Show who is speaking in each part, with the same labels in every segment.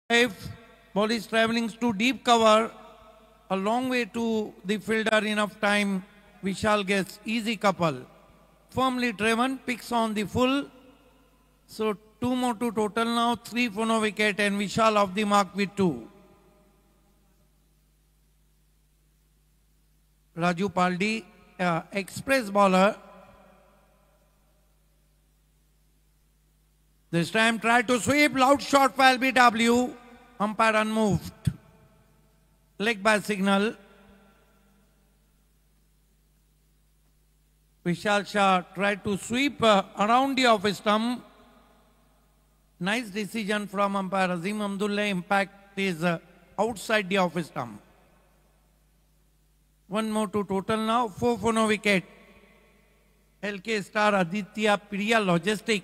Speaker 1: If ball is traveling to deep cover, a long way to the fielder, enough time, Vishal gets easy couple. Firmly driven, picks on the full. So 2 more to total now, 3 for no wicket and Vishal off the mark with 2. Raju Paldi, express bowler. This time tried to sweep, loud shot for LBW. Umpire unmoved. Leg by signal. Vishal Shah tried to sweep around the off stump. Nice decision from umpire Azim Abdullah. Impact is outside the off stump. 1 more to total now. 4 for no wicket. LK star Aditya Priya Logistic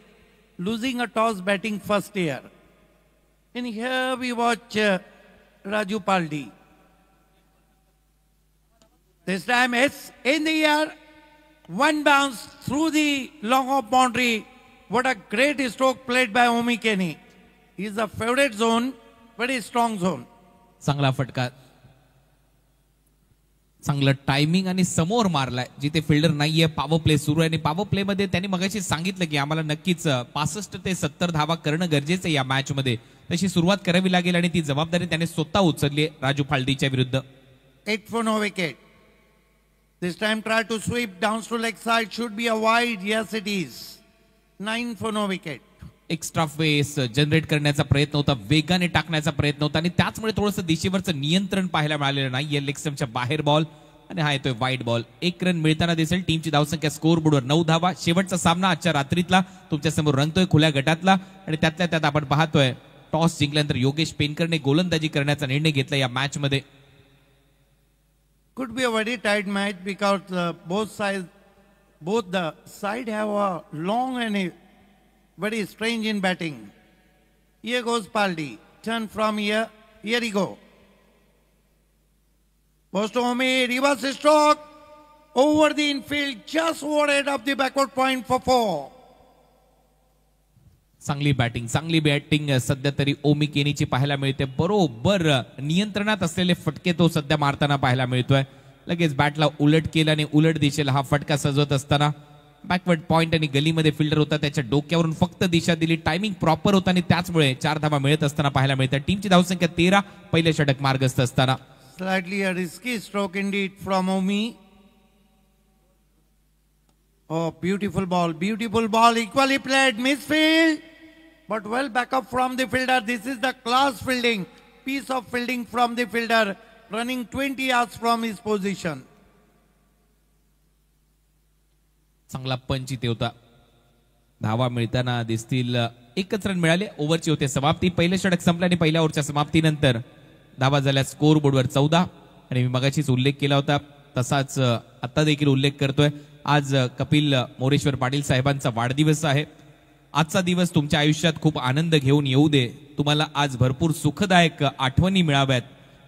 Speaker 1: losing a toss batting first here. And here we watch Raju Paldi. This time it's in the air. One bounce through the long off boundary. What a great stroke played by Omi Kenny. He is a favorite zone, very strong zone.
Speaker 2: चांगला फटका, चांगलं timing आणि समोर मारलाय जिथे fielder नाहीये. Power play सुरू आहे आणि पॉवर प्ले मध्ये त्यांनी मगाशी सांगितलं की आम्हाला नक्कीच 65 ते 70 धावा करणं गरजेचं आहे या मॅच मध्ये. तशी सुरुवात करावी लागेल आणि ती जबाबदारी त्याने स्वतः उचलली राजू पाल्डीच्या विरुद्ध.
Speaker 1: 8 for no wicket. This time try to sweep down to leg side, should be a wide. Yes it is. 9 for no wicket.
Speaker 2: Extra face generate करण्याचा प्रयत्न होता, वेगाने टाकण्याचा प्रयत्न होता आणि त्याचमुळे थोडंसं दिशेवरचं नियंत्रण पाहायला मिळालेलं नाही. लेग स्टंपच्या बाहेर बॉल आणि हा येतोय वाईड बॉल. 1 रन मिळताना दिसेल. टीमची धावसंख्या स्कोर बोर्डवर 9 धावा. शेवटचा सामना आजच्या रात्रीतला तुमच्या समोर रंगतोय खुल्या गटातला आणि त्यातल्या त्यात आपण पाहतोय टॉस जिंकल्यानंतर योगेश पेनकरने गोलंदाजी करण्याचा निर्णय घेतला या मॅच मध्ये.
Speaker 1: Could be a very tight match because both the side have a long and a very strange in batting. Here goes Paldi. Turn from here. Here he go. Goes to Omi. Reverse stroke. Over the infield. Just over head of the backward point for 4.
Speaker 2: चांगली batting सध्या तरी ओमी Kenichi पाहायला मिळते. बरोबर नियंत्रणात असलेले फटके तो सध्या मारताना पाहायला मिळतोय. लगेच बॅटला उलट केला आणि उलट दिशेला हा फटका सजवत असताना बॅकवर्ड पॉइंट आणि गलीमध्ये फिल्डर होता, त्याच्या डोक्यावरून फक्त दिशा दिली. टायमिंग प्रॉपर होता आणि त्याचमुळे 4 धावा मिळत असताना पाहायला मिळतात. टीमची धावसंख्या 13, पहिले षटक मार्गस्थ असताना.
Speaker 1: Slightly a risky stroke indeed from Omi. Oh, beautiful ball, equally played, misfield, but well back up from the fielder. This is the class fielding, piece of fielding from the fielder, running 20 yards from his position.
Speaker 2: चांगला पंच इथे होता. धावा मिळताना दिसतील. 1च run मिळाले. ओव्हरची होते समाप्ती. पहिले षटक संपले आणि पहिल्या ओव्हरच्या समाप्तीनंतर धावा झाल्या स्कोर बोर्डवर 14. आणि मी मगाशीच उल्लेख केला होता तसाच आता देखील उल्लेख करतोय. आज कपिल मोरेश्वर पाटील साहेबांचा वाढदिवस आहे. आजचा दिवस तुमच्या आयुष्यात खूप आनंद घेऊन येऊ दे. तुम्हाला आज भरपूर सुखदायक आठवणी मिळाव्यात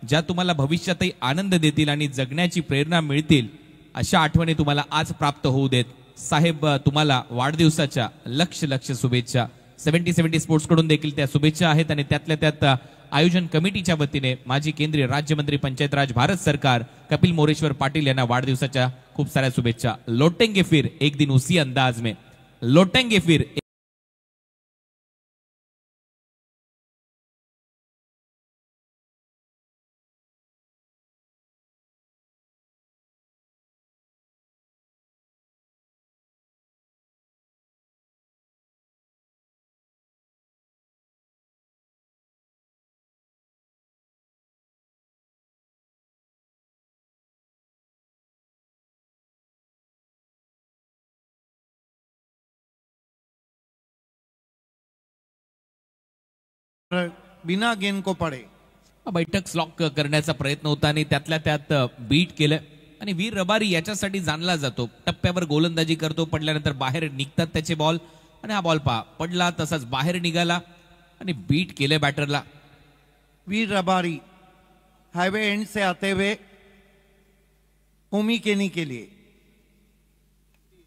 Speaker 2: ज्या तुम्हाला भविष्यातही आनंद देतील आणि जगण्याची प्रेरणा मिळतील. अशा आठवणी तुम्हाला आज प्राप्त होऊ देत. साहेब तुम्हाला वाढदिवसाच्या लक्ष शुभेच्छा. 70-70 स्पोर्ट्स कडून देखील त्या शुभेच्छा आहेत आणि त्यातल्या त्यात आयोजन कमिटीच्या वतीने माजी केंद्रीय राज्यमंत्री पंचायत राज भारत सरकार कपिल मोरेश्वर पाटील यांना वाढदिवसाच्या खूप साऱ्या शुभेच्छा. लौटेंगे फिर एक दिन उसी अंदाज में, लौटेंगे फिर.
Speaker 1: बिना गेंद को पडे.
Speaker 2: बैठक स्लॉक करण्याचा प्रयत्न होता आणि त्यातल्या त्यात बीट केलं. आणि वीर रबारी याच्यासाठी जाणला जातो. टप्प्यावर गोलंदाजी करतो, पडल्यानंतर बाहेर निघतात त्याचे बॉल आणि हा बॉल पडला तसाच बाहेर निघाला आणि बीट केले बॅटरला.
Speaker 1: वीर रबारी हाईवे एंड से आते हुए ओमी केनी के लिए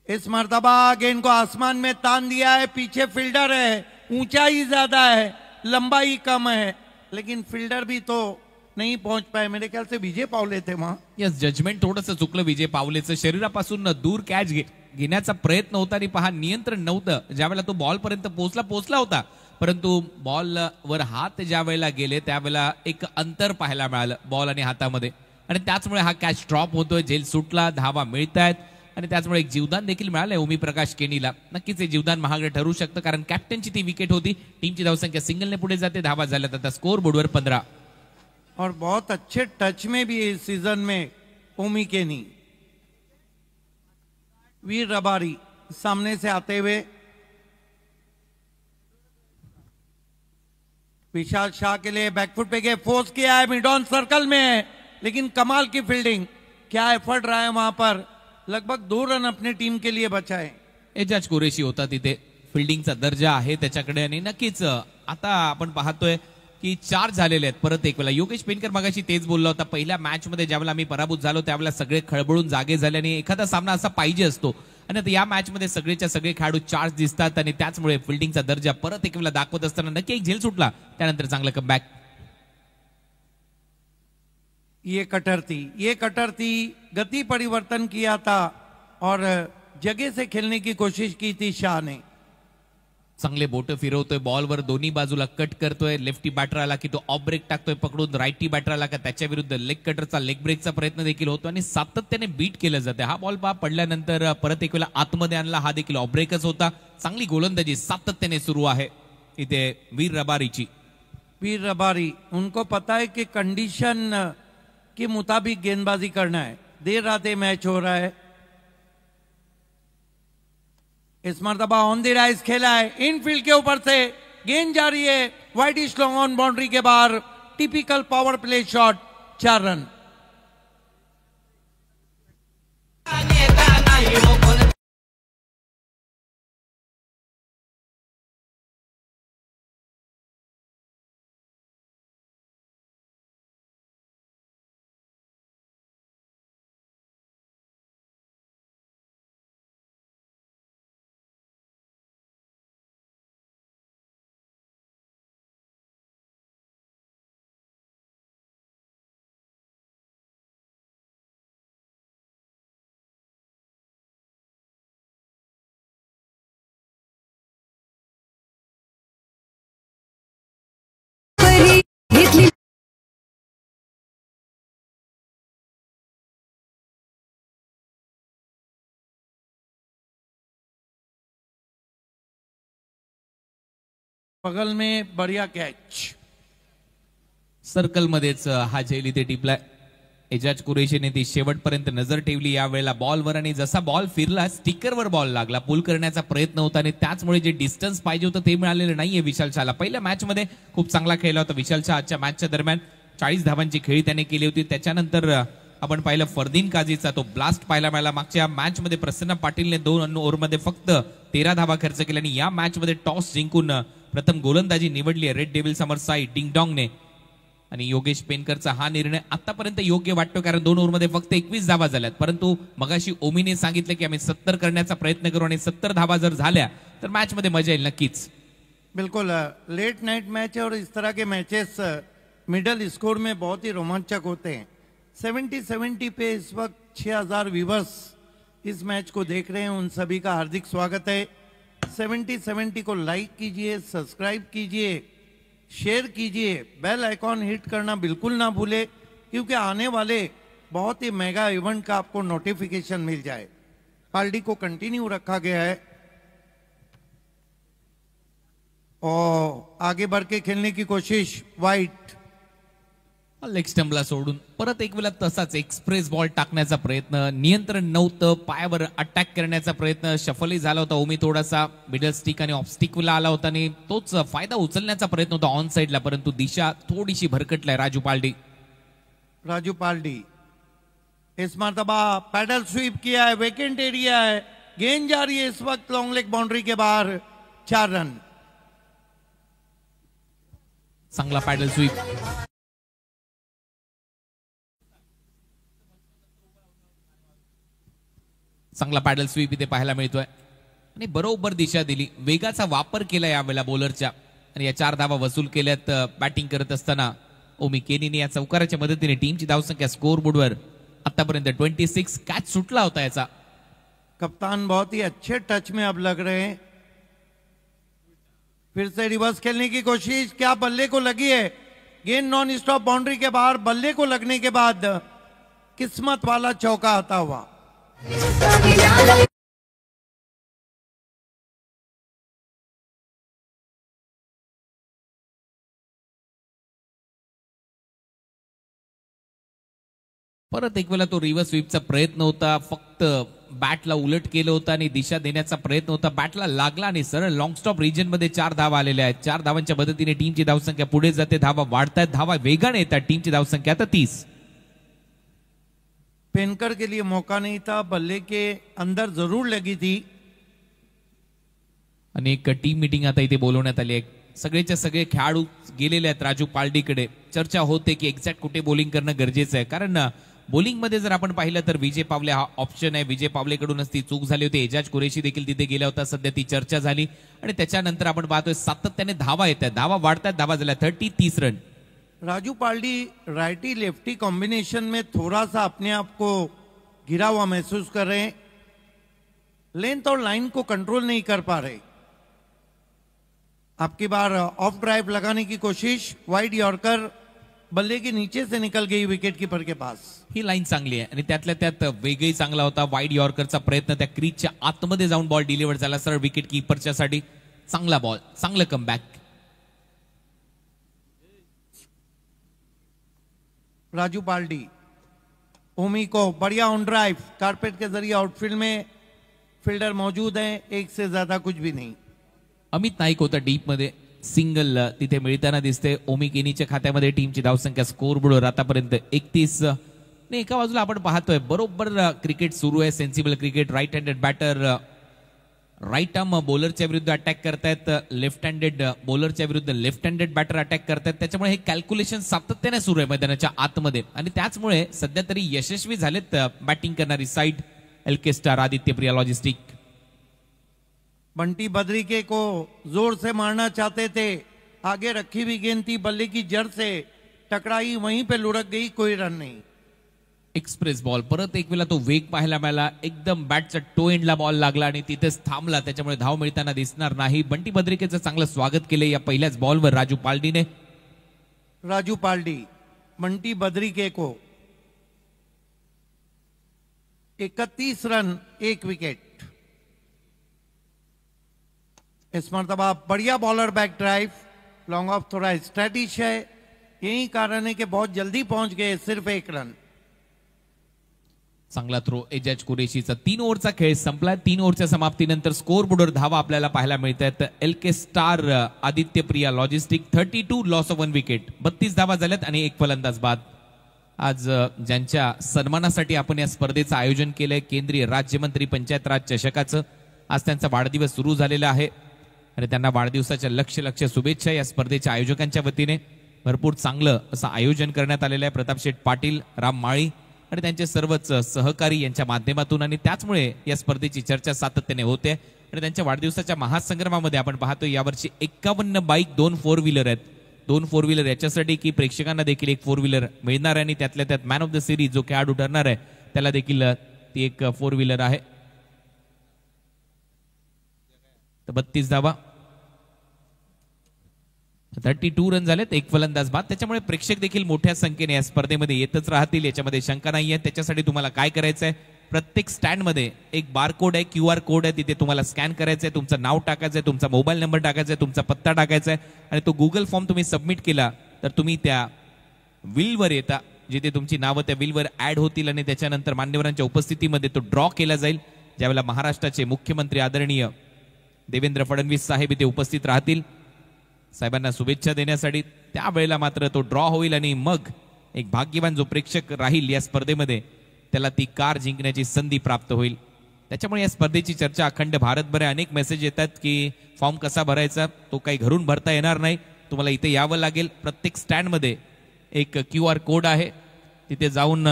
Speaker 1: इस मर्तबा गेंद को आसमान में तान दिया है. पीछे फील्डर है, ऊंचाई ज्यादा है, लंबाई कम है. लेकिन फील्डर भी तो नहीं पहुंच पाए. मेरे ख्याल से विजय पावले थे वहां.
Speaker 2: यस, जजमेंट थोडंसं चुकलं विजय पावलेचं. शरीरापासून दूर कॅच घेण्याचा प्रयत्न होता आणि पहा नियंत्रण नव्हतं. ज्यावेळेला तो बॉल पर्यंत पोहोचला होता, परंतु बॉल वर हात ज्या वेळेला गेले त्यावेळेला एक अंतर पाहायला मिळालं बॉल आणि हातामध्ये, आणि त्याचमुळे हा कॅच ड्रॉप होतोय. झेल सुटला, धावा मिळतायत आणि त्याचमुळे एक जीवदान देखील मिळालंय ओमी प्रकाश केनीला. नक्कीच हे जीवदान महागडे ठरू शकतं, कारण कॅप्टनची ती विकेट होती. टीमची धावसंख्या सिंगलने पुढे जाते. धावा झाल्यात आता स्कोर बोर्डवर 15.
Speaker 1: और बहुत अच्छे टच में भी इस सीजन में ओमी केनी. वीर रबारी सामने से आते हुए, विशाल शाह के लिए बैकफुट पे गए, फोर्स किया है, मिड ऑन सर्कल में है, लेकिन कमाल की फील्डिंग. क्या एफर्ट रहा है वहां पर. लगभग 2 रन अपने टीम के लिए बचाए.
Speaker 2: एजाज कुरेशी होता तिथे. फिल्डिंगचा दर्जा आहे त्याच्याकडे, आणि नक्कीच आता आपण पाहतोय की 4 झालेले आहेत. परत एक वेळा योगेश पेनकर मगाशी तेच बोलला होता, पहिल्या मॅच मध्ये ज्यावेळेला आम्ही पराभूत झालो त्यावेळेला सगळे खळबळून जागे झाले, आणि एखादा सामना असा पाहिजे असतो. आणि आता या मॅच मध्ये सगळेच्या सगळे खेळाडू चार्ज दिसतात, आणि त्याचमुळे फिल्डिंगचा दर्जा परत एक वेळा दाखवत असताना नक्की एक झेल सुटला, त्यानंतर चांगलं कमबॅक.
Speaker 1: ये कटर थी, गति परिवर्तन किया था और जगह से खेलने की कोशिश की थी शाह ने.
Speaker 2: चांगले बोट फिरवतोय बॉलवर, दोन्ही बाजूला कट करतोय. लेफ्टी बॅटर आला की तो ऑफ ब्रेक टाकतोय पकडून, राईटी बॅटर आला का त्याच्या विरुद्ध लेग कटरचा लेग ब्रेकचा प्रयत्न देखील होतो, आणि सातत्याने बीट केलं जाते. हा बॉल पडल्यानंतर परत एक वेळा आतमध्ये आणला, हा देखील ऑफ ब्रेकच होता. चांगली गोलंदाजी सातत्याने सुरू आहे इथे वीर रबारी. उनको पता है कि कंडीशन के मुताबिक गेंदबाजी करना है. देर रात मैच हो रहा है. इस मरतबा ऑन द राइज खेला है, इनफील्ड के ऊपर से गेंद जा रही है, वाइडिश लॉन्ग ऑन बाउंड्री के बाहर. Typical power play shot, 4 run. बगल में बढ़िया कॅच. सर्कल मध्येच हा झेल इथे टिपलाय. एजाज कुरेशीने ती शेवटपर्यंत नजर ठेवली यावेळेला बॉलवर, आणि जसा बॉल फिरला स्टिकरवर बॉल लागला. पुल करण्याचा प्रयत्न होता, आणि त्याचमुळे जे डिस्टन्स पाहिजे होतं ते मिळालेलं नाहीये विशाल शहाला. पहिल्या मॅच मध्ये खूप चांगला खेळला होता विशाल शहा. आजच्या मॅचच्या दरम्यान 40 धावांची खेळी त्याने केली होती. त्याच्यानंतर आपण पाहिलं फरदीन काझीचा तो ब्लास्ट पाहायला मिळाला. मागच्या मॅच मध्ये प्रसन्न पाटीलने 2 ओव्हरमध्ये फक्त 13 धावा खर्च केल्या, आणि या मॅच मध्ये टॉस जिंकून प्रथम गोलंदाजी निवडली आहे रेड डेव्हिल समर साई डिंगडॉंगने. आणि योगेश पेनकरचा हा निर्णय आतापर्यंत योग्य वाटतो, कारण 2 ओव्हरमध्ये फक्त 21 धावा झाल्यात. परंतु मगाशी ओमीने सांगितलं की आम्ही 70 करण्याचा प्रयत्न करू, आणि 70 धावा जर झाल्या तर मॅच मध्ये मजा येईल नक्कीच.
Speaker 1: बिल्कुल लेट नाइट मैच है और इस तरह के मैचेस मिडल स्कोर में बहुत ही रोमांचक होते हैं. 70 पे इस वक्त 6000 व्यूवर्स इस मैच को देख रहे हैं. उन सभी का हार्दिक स्वागत है. 70 को लाइक कीजिए, सब्सक्राइब कीजिए, शेयर कीजिए, बेल आइकॉन हिट करना बिल्कुल ना भूले, क्योंकि आने वाले बहुत ही मेगा इवेंट का आपको नोटिफिकेशन मिल जाए. पार्टी को कंटिन्यू रखा गया है और आगे बढ़ के खेलने की कोशिश. वाइट
Speaker 2: लेग स्टंपला सोडून परत एक वेळा तसाच एक्सप्रेस बॉल टाकण्याचा प्रयत्न, नियंत्रण नव्हतं, पायावर अटॅक करण्याचा प्रयत्न, शफलही झाला होता. ओमी थोडासा मिडल स्टिक आणि ऑफ स्टिकला आला होता, आणि तोच फायदा उचलण्याचा प्रयत्न होता ऑन साइडला, परंतु दिशा थोडीशी भरकटलाय राजू पालडी.
Speaker 1: इस मरतबा पैडल स्वीप किया है, वेकेंट एरिया है, गेंद जा रही है इस वक्त लॉन्ग लेग बाउंड्री के बाहर. 4 रन.
Speaker 2: चांगला पॅडल स्वीप. चांगला पॅडल स्वीप इथे पाहायला मिळतोय, आणि बरोबर दिशा दिली, वेगाचा वापर केला यावेळेला बॉलरच्या. आणि या 4 धावा वसूल केल्यात बॅटिंग करत असताना ओमी केनीने. या चौकाराच्या मदतीने टीमची धावसंख्या स्कोर बोर्डवर आतापर्यंत 26. कॅच सुटला होता याचा.
Speaker 1: कप्तान बहुत ही अच्छे टच में अब लग रहे हैं. फिर से रिवर्स खेलने की कोशिश, क्या बल्ले को लगी है. गेंद नॉन स्टॉप बाउंड्री के बाहर, बल्ले को लगने के बाद किस्मत वाला चौका आता हुआ.
Speaker 2: परत एक वेळा तो रिव्हर्स स्वीपचा प्रयत्न होता. फक्त बॅटला उलट केलं होतं आणि दिशा देण्याचा प्रयत्न होता. बॅटला लागला आणि सरळ लॉंग स्टॉप रिजन मध्ये 4 धावा आलेल्या आहेत. 4 धावांच्या मदतीने टीमची धावसंख्या पुढे जाते. धावा वाढतायत, धावा वेगाने येतात. टीमची धावसंख्या आता 30.
Speaker 1: पेनकर के लिए मौका नहीं था, बल्ले के अंदर जरूर लगी थी.
Speaker 2: आणि एक टीम मीटिंग आता इथे बोलवण्यात आली आहे. सगळेच्या सगळे खेळाडू गेलेले आहेत राजू पालडीकडे. चर्चा होते की एक्झॅक्ट कुठे बॉलिंग करणं गरजेचं आहे, कारण बॉलिंग मध्ये जर आपण पाहिलं तर विजय पावले हा ऑप्शन आहे. विजय पावलेकडूनच ती चूक झाली होती. एजाज कुरेशी देखील तिथे गेला होता. सध्या ती चर्चा झाली आणि त्याच्यानंतर आपण पाहतोय सातत्याने धावा येत आहेत, धावा वाढतात. धावा झाल्या 30 run.
Speaker 1: Raju Paldi righty lefty combination में थोड़ा सा अपने आप को घिरा हुआ महसूस कर रहे हैं. लेंथ और लाइन को कंट्रोल नहीं कर पा रहे. आपकी बार ऑफ ड्राइव लगाने की कोशिश, वाइड यॉर्कर बल्ले के नीचे से निकल गई विकेट कीपर के पास.
Speaker 2: ही लाईन चांगली आहे आणि त्यातल्या त्यात वेगही चांगला होता. वाईड यॉर्करचा प्रयत्न त्या क्रीजच्या आतमध्ये जाऊन बॉल डिलिव्हर झाला सरळ विकेट कीपरच्या साठी. चांगला बॉल, चांगलं कमबॅक.
Speaker 1: राजू पालडी, ओमी को बढ़िया ऑन ड्राइव, कारपेट के जरिए आउटफील्ड में फील्डर मौजूद है, एक से ज्यादा कुछ भी नहीं.
Speaker 2: अमित नाईक होता डीप मध्ये. सिंगल तिथे मिळताना दिसते. ओमी केनीच्या खात्यामध्ये टीमची धावसंख्या स्कोर बोर्डवर आतापर्यंत 31. एका बाजूला आपण पाहतोय बरोबर क्रिकेट सुरू आहे. Sensible cricket. Right handed batter right arm बॉलरच्या विरुद्ध अटॅक करतायत. लेफ्ट हँडेड बॉलरच्या विरुद्ध लेफ्ट हँडेड बॅटर अटॅक करतायत. त्याच्यामुळे हे कॅल्क्युलेशन सातत्याने सुरू आहे मैदानाच्या आतमध्ये आणि त्याचमुळे सध्या तरी यशस्वी झालेत बॅटिंग करणारी side LK star Aditya Priya logistic.
Speaker 1: Bunty Badrike को जोर से मारना चाहते थे, आगे रखी हुई गेंद थी, बल्ले की जड़ से टकराई, वहीं पे लुढ़क गई, कोई रन नहीं.
Speaker 2: Express ball. परत एक वेळा तो वेग पाहायला मिळाला. एकदम बॅटचा टो एंडला बॉल लागला आणि तिथेच थांबला. त्याच्यामुळे धाव मिळताना दिसणार नाही. बंटी बद्रिकेचं चांगलं स्वागत केले या पहिल्याच बॉलवर राजू पालडीने.
Speaker 1: राजू पालडी, बंटी बद्रिके को 31 रन, 1 विकेट. इस मरतबा बढ़िया bowler back drive, long off थोड़ा स्ट्रेटिश है. यही कारण है कि बहुत जल्दी पहुंच गए, सिर्फ 1 रन.
Speaker 2: चांगला थ्रो एजाज कुरेशीचा. 3 ओव्हरचा खेळ संपला. 3 ओव्हरच्या समाप्तीनंतर स्कोर बोर्डवर धावा आपल्याला पाहायला मिळत आहेत. LK star Aditya Priya Logistic 32, loss of 1 wicket. 32 धावा झाल्यात आणि 1 फलंदाज बाद. आज ज्यांच्या सन्मानासाठी आपण या स्पर्धेचं आयोजन केलंय, केंद्रीय राज्यमंत्री पंचायत राज चषकाचं, आज त्यांचा वाढदिवस सुरू झालेला आहे आणि त्यांना वाढदिवसाच्या लक्ष शुभेच्छा या स्पर्धेच्या आयोजकांच्या वतीने. भरपूर चांगलं असं आयोजन करण्यात आलेलं आहे. प्रताप शेठ पाटील, राम माळी आणि त्यांचे सर्वच सहकारी यांच्या माध्यमातून आणि त्याचमुळे या स्पर्धेची चर्चा सातत्याने होते. आणि त्यांच्या वाढदिवसाच्या महासंग्रामामध्ये आपण पाहतो यावर्षी 51 बाईक, 2 4 व्हीलर आहेत. 2 4 व्हीलर याच्यासाठी की प्रेक्षकांना देखील 1 4 व्हीलर मिळणार आहे आणि त्यातल्या त्यात मॅन ऑफ द सिरीज जो खेळाडू ठरणार आहे त्याला देखील ती 1 4 व्हीलर आहे. 32 धावा, 32 रन झालेत, 1 फलंदाज बाद. त्याच्यामुळे प्रेक्षक देखील मोठ्या संख्येने या स्पर्धेमध्ये येतच राहतील, याच्यामध्ये शंका नाहीये. त्याच्यासाठी तुम्हाला काय करायचं आहे, प्रत्येक स्टँड मध्ये एक बारकोड आहे, QR कोड आहे, तिथे तुम्हाला स्कॅन करायचं आहे, तुमचं नाव टाकायचं आहे, तुमचा मोबाईल नंबर टाकायचा आहे, तुमचा पत्ता टाकायचा आहे आणि तो गुगल फॉर्म तुम्ही सबमिट केला तर तुम्ही त्या व्हीलवर येता, जिथे तुमची नावं त्या व्हीलवर ऍड होतील आणि त्याच्यानंतर मान्यवरांच्या उपस्थितीमध्ये तो ड्रॉ केला जाईल. ज्यावेळेला महाराष्ट्राचे मुख्यमंत्री आदरणीय देवेंद्र फडणवीस साहेब इथे उपस्थित राहतील साहेबांना शुभेच्छा देण्यासाठी, त्यावेळेला मात्र तो ड्रॉ होईल आणि मग एक भाग्यवान जो प्रेक्षक राहील या स्पर्धेमध्ये त्याला ती कार जिंकण्याची संधी प्राप्त होईल. त्याच्यामुळे या स्पर्धेची चर्चा अखंड भारतभर आहे. अनेक मेसेज येतात की फॉर्म कसा भरायचा, तो काही घरून भरता येणार नाही, तुम्हाला इथे यावं लागेल. प्रत्येक स्टँडमध्ये एक QR कोड आहे, तिथे जाऊन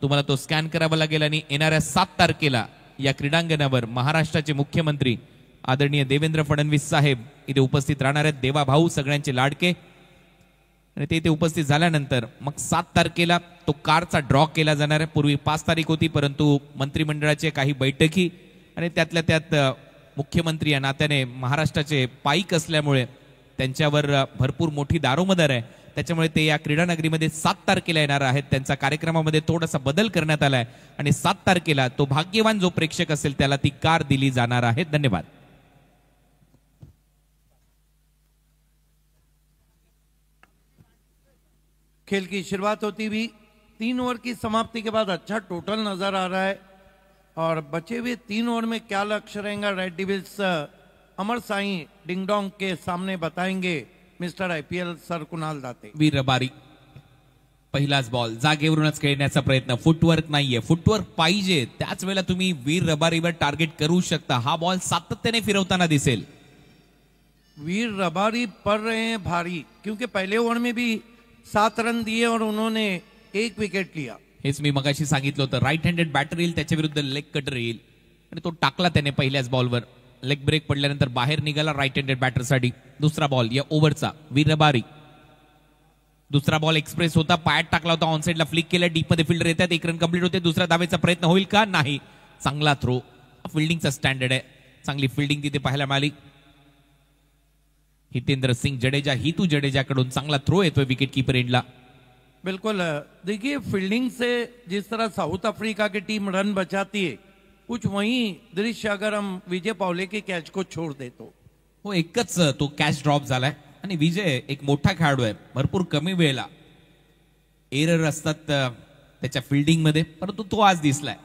Speaker 2: तुम्हाला तो स्कॅन करावा लागेल आणि येणाऱ्या 7 तारखेला या क्रीडांगणावर महाराष्ट्राचे मुख्यमंत्री आदरणीय देवेंद्र फडणवीस साहेब इथे उपस्थित राहणार आहेत, देवा भाऊ सगळ्यांचे लाडके. आणि ते इथे उपस्थित झाल्यानंतर मग 7 तारखेला तो कारचा ड्रॉ केला जाणार आहे. पूर्वी 5 तारीख होती, परंतु मंत्रिमंडळाचे काही बैठकी आणि त्यातल्या त्यात मुख्यमंत्री या नात्याने महाराष्ट्राचे पाईक असल्यामुळे त्यांच्यावर भरपूर मोठी दारोमदार आहे, त्याच्यामुळे ते या क्रीडानगरीमध्ये 7 तारखेला येणार आहेत. त्यांचा कार्यक्रमामध्ये थोडासा बदल करण्यात आलाय आणि 7 तारखेला तो भाग्यवान जो प्रेक्षक असेल त्याला ती कार दिली जाणार आहे. धन्यवाद.
Speaker 1: खेल की शुरुआत होती हुई 3 ओवर की समाप्ति के बाद अच्छा टोटल नजर आ रहा है और बचे हुए 3 ओवर में क्या लक्ष्य रहेगा red devils Amar Sai ding dong के सामने बताएंगे mister IPL sir Kunal Date.
Speaker 2: Veer Rabari पहिलाच बॉल जागेवरूनच खेळण्याचा प्रयत्न, फुटवर्क नाहीये, फुटवर्क पाहिजे त्याच वेळेला तुम्ही वीर रबारीवर टार्गेट करू शकता. हा बॉल सातत्याने फिरवताना दिसेल.
Speaker 1: वीर रबारी पड़ रहे हैं भारी क्योंकि पहले ओवर में भी 7 रन दिए और उन्होंने 1 विकेट लिया.
Speaker 2: हेच मी मगाशी सांगितलं होतं, राईट हँडेड बॅटर येईल त्याच्या विरुद्ध लेग कटर येईल आणि तो टाकला त्याने पहिल्याच बॉलवर. लेग ब्रेक पडल्यानंतर बाहेर निघाला राईट हँडेड बॅटरसाठी. दुसरा बॉल या ओव्हरचा वीर रबारी. दुसरा बॉल एक्सप्रेस होता, पायात टाकला होता, ऑन साइडला फ्लिक केला, डीप मध्ये फिल्डर येतात, 1 रन कंप्लीट होते. दुसरा धावेचा प्रयत्न होईल का? नाही. चांगला थ्रो, फिल्डिंगचा स्टँडर्ड आहे, चांगली फिल्डिंग तिथे पाहायला मिळाली. हितेंद्र सिंग जडेजा, हितू जडेजाकडून चांगला थ्रो येतोय विकेट कीपर एंडला.
Speaker 1: बिल्कुल. देखिए फील्डिंग से जिस तरह साउथ अफ्रीका की टीम रन बचाती है, कुछ वही दृश्य अगर हम विजय पावले के कैच को छोड़ दे तो.
Speaker 2: हो, एकच तो कॅच ड्रॉप झालाय आणि विजय एक मोठा खेळाडू आहे, भरपूर कमी वेळेला एरर असतात त्याच्या फिल्डिंग मध्ये, परंतु तो आज दिसलाय.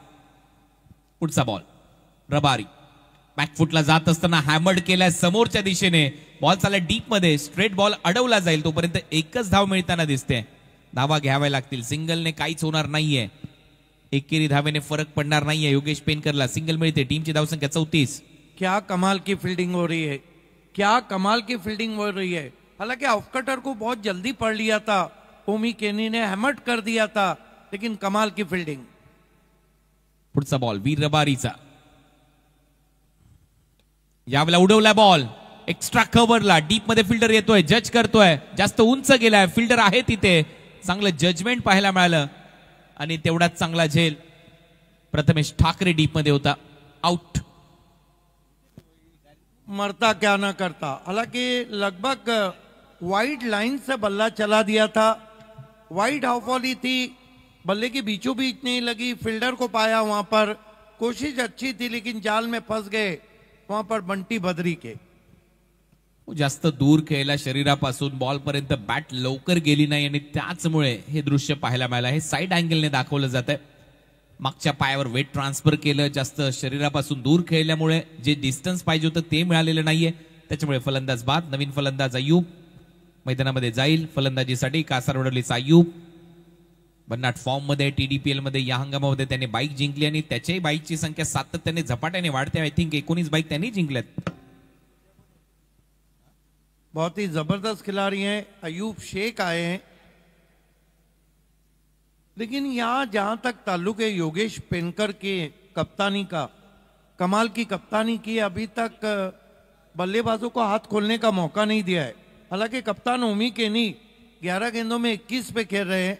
Speaker 2: पुढचा बॉल रबारी बॅकफुटला जात असताना हॅमर्ड केलाय समोरच्या दिशेने. बॉल चालला डीप मध्ये, स्ट्रेट बॉल अडवला जाईल तोपर्यंत एकच धाव मिळताना दिसते. धावा घ्याव्या लागतील, सिंगलने काहीच होणार नाहीये, एकेरी धावेने फरक पडणार नाहीये. योगेश पेनकरला सिंगल मिळते. टीमची धावसंख्या 34.
Speaker 1: क्या कमाल की फील्डिंग हो रही है, क्या कमाल की फील्डिंग हो रही है. हालांकि ऑफ कटर को बहुत जल्दी पढ़ लिया था, ओमी केनी ने हैमर्ड कर दिया था, लेकिन कमाल की फील्डिंग.
Speaker 2: पुढचा बॉल वीर रबारीचा. यावेळेला उडवला बॉल एक्स्ट्रा कव्हरला, डीप मध्ये फिल्डर येतोय, जज करतोय, जास्त उंच गेलाय, फिल्डर आहे तिथे. चांगलं जजमेंट पाहायला मिळालं आणि तेवढाच चांगला झेल. प्रथमेश ठाकरे डीप मध्ये होता, आउट.
Speaker 1: मरता क्या ना करता. हालांकि लगभग वाइड लाइन से बल्ला चला दिया था, वाइड हाफ वाली थी, बल्ले की बीचों बीच नहीं लगी, फील्डर को पाया वहां पर. कोशिश अच्छी थी लेकिन जाल में फंस गए वहां पर बंटी बद्री के.
Speaker 2: जास्त दूर खेळला शरीरापासून बॉल पर्यंत, बॅट लवकर गेली नाही आणि त्याचमुळे हे दृश्य पाहायला मिळालं. हे साइड अँगलने दाखवलं जात आहे. मागच्या पायावर वेट ट्रान्सफर केलं, जास्त शरीरापासून दूर खेळल्यामुळे जे डिस्टन्स पाहिजे होतं ते मिळालेलं नाहीये, त्याच्यामुळे फलंदाज बाद. नवीन फलंदाज अय्यूब मैदानामध्ये जाईल फलंदाजीसाठी. कासारवडलीचा अय्यूब भन्नाट फॉर्म मध्ये, TDPL मध्ये या हंगामामध्ये त्याने बाईक जिंकली आणि त्याच्याही बाईकची संख्या सातत्याने झपाट्याने वाढते. आय थिंक 19 बाईक त्यांनी जिंकल्यात.
Speaker 1: बहुत ही जबरदस्त खिलाड़ी हैं, अयूब शेख आए हैं. लेकिन यहां जहां तक ताल्लुक है योगेश पेनकर के कप्तानी का, कमाल की कप्तानी की, अभी तक बल्लेबाजों को हाथ खोलने का मौका नहीं दिया है. हालांकि कप्तान ओमी केनी 11 गेंदों में 21 पे खेल रहे हैं.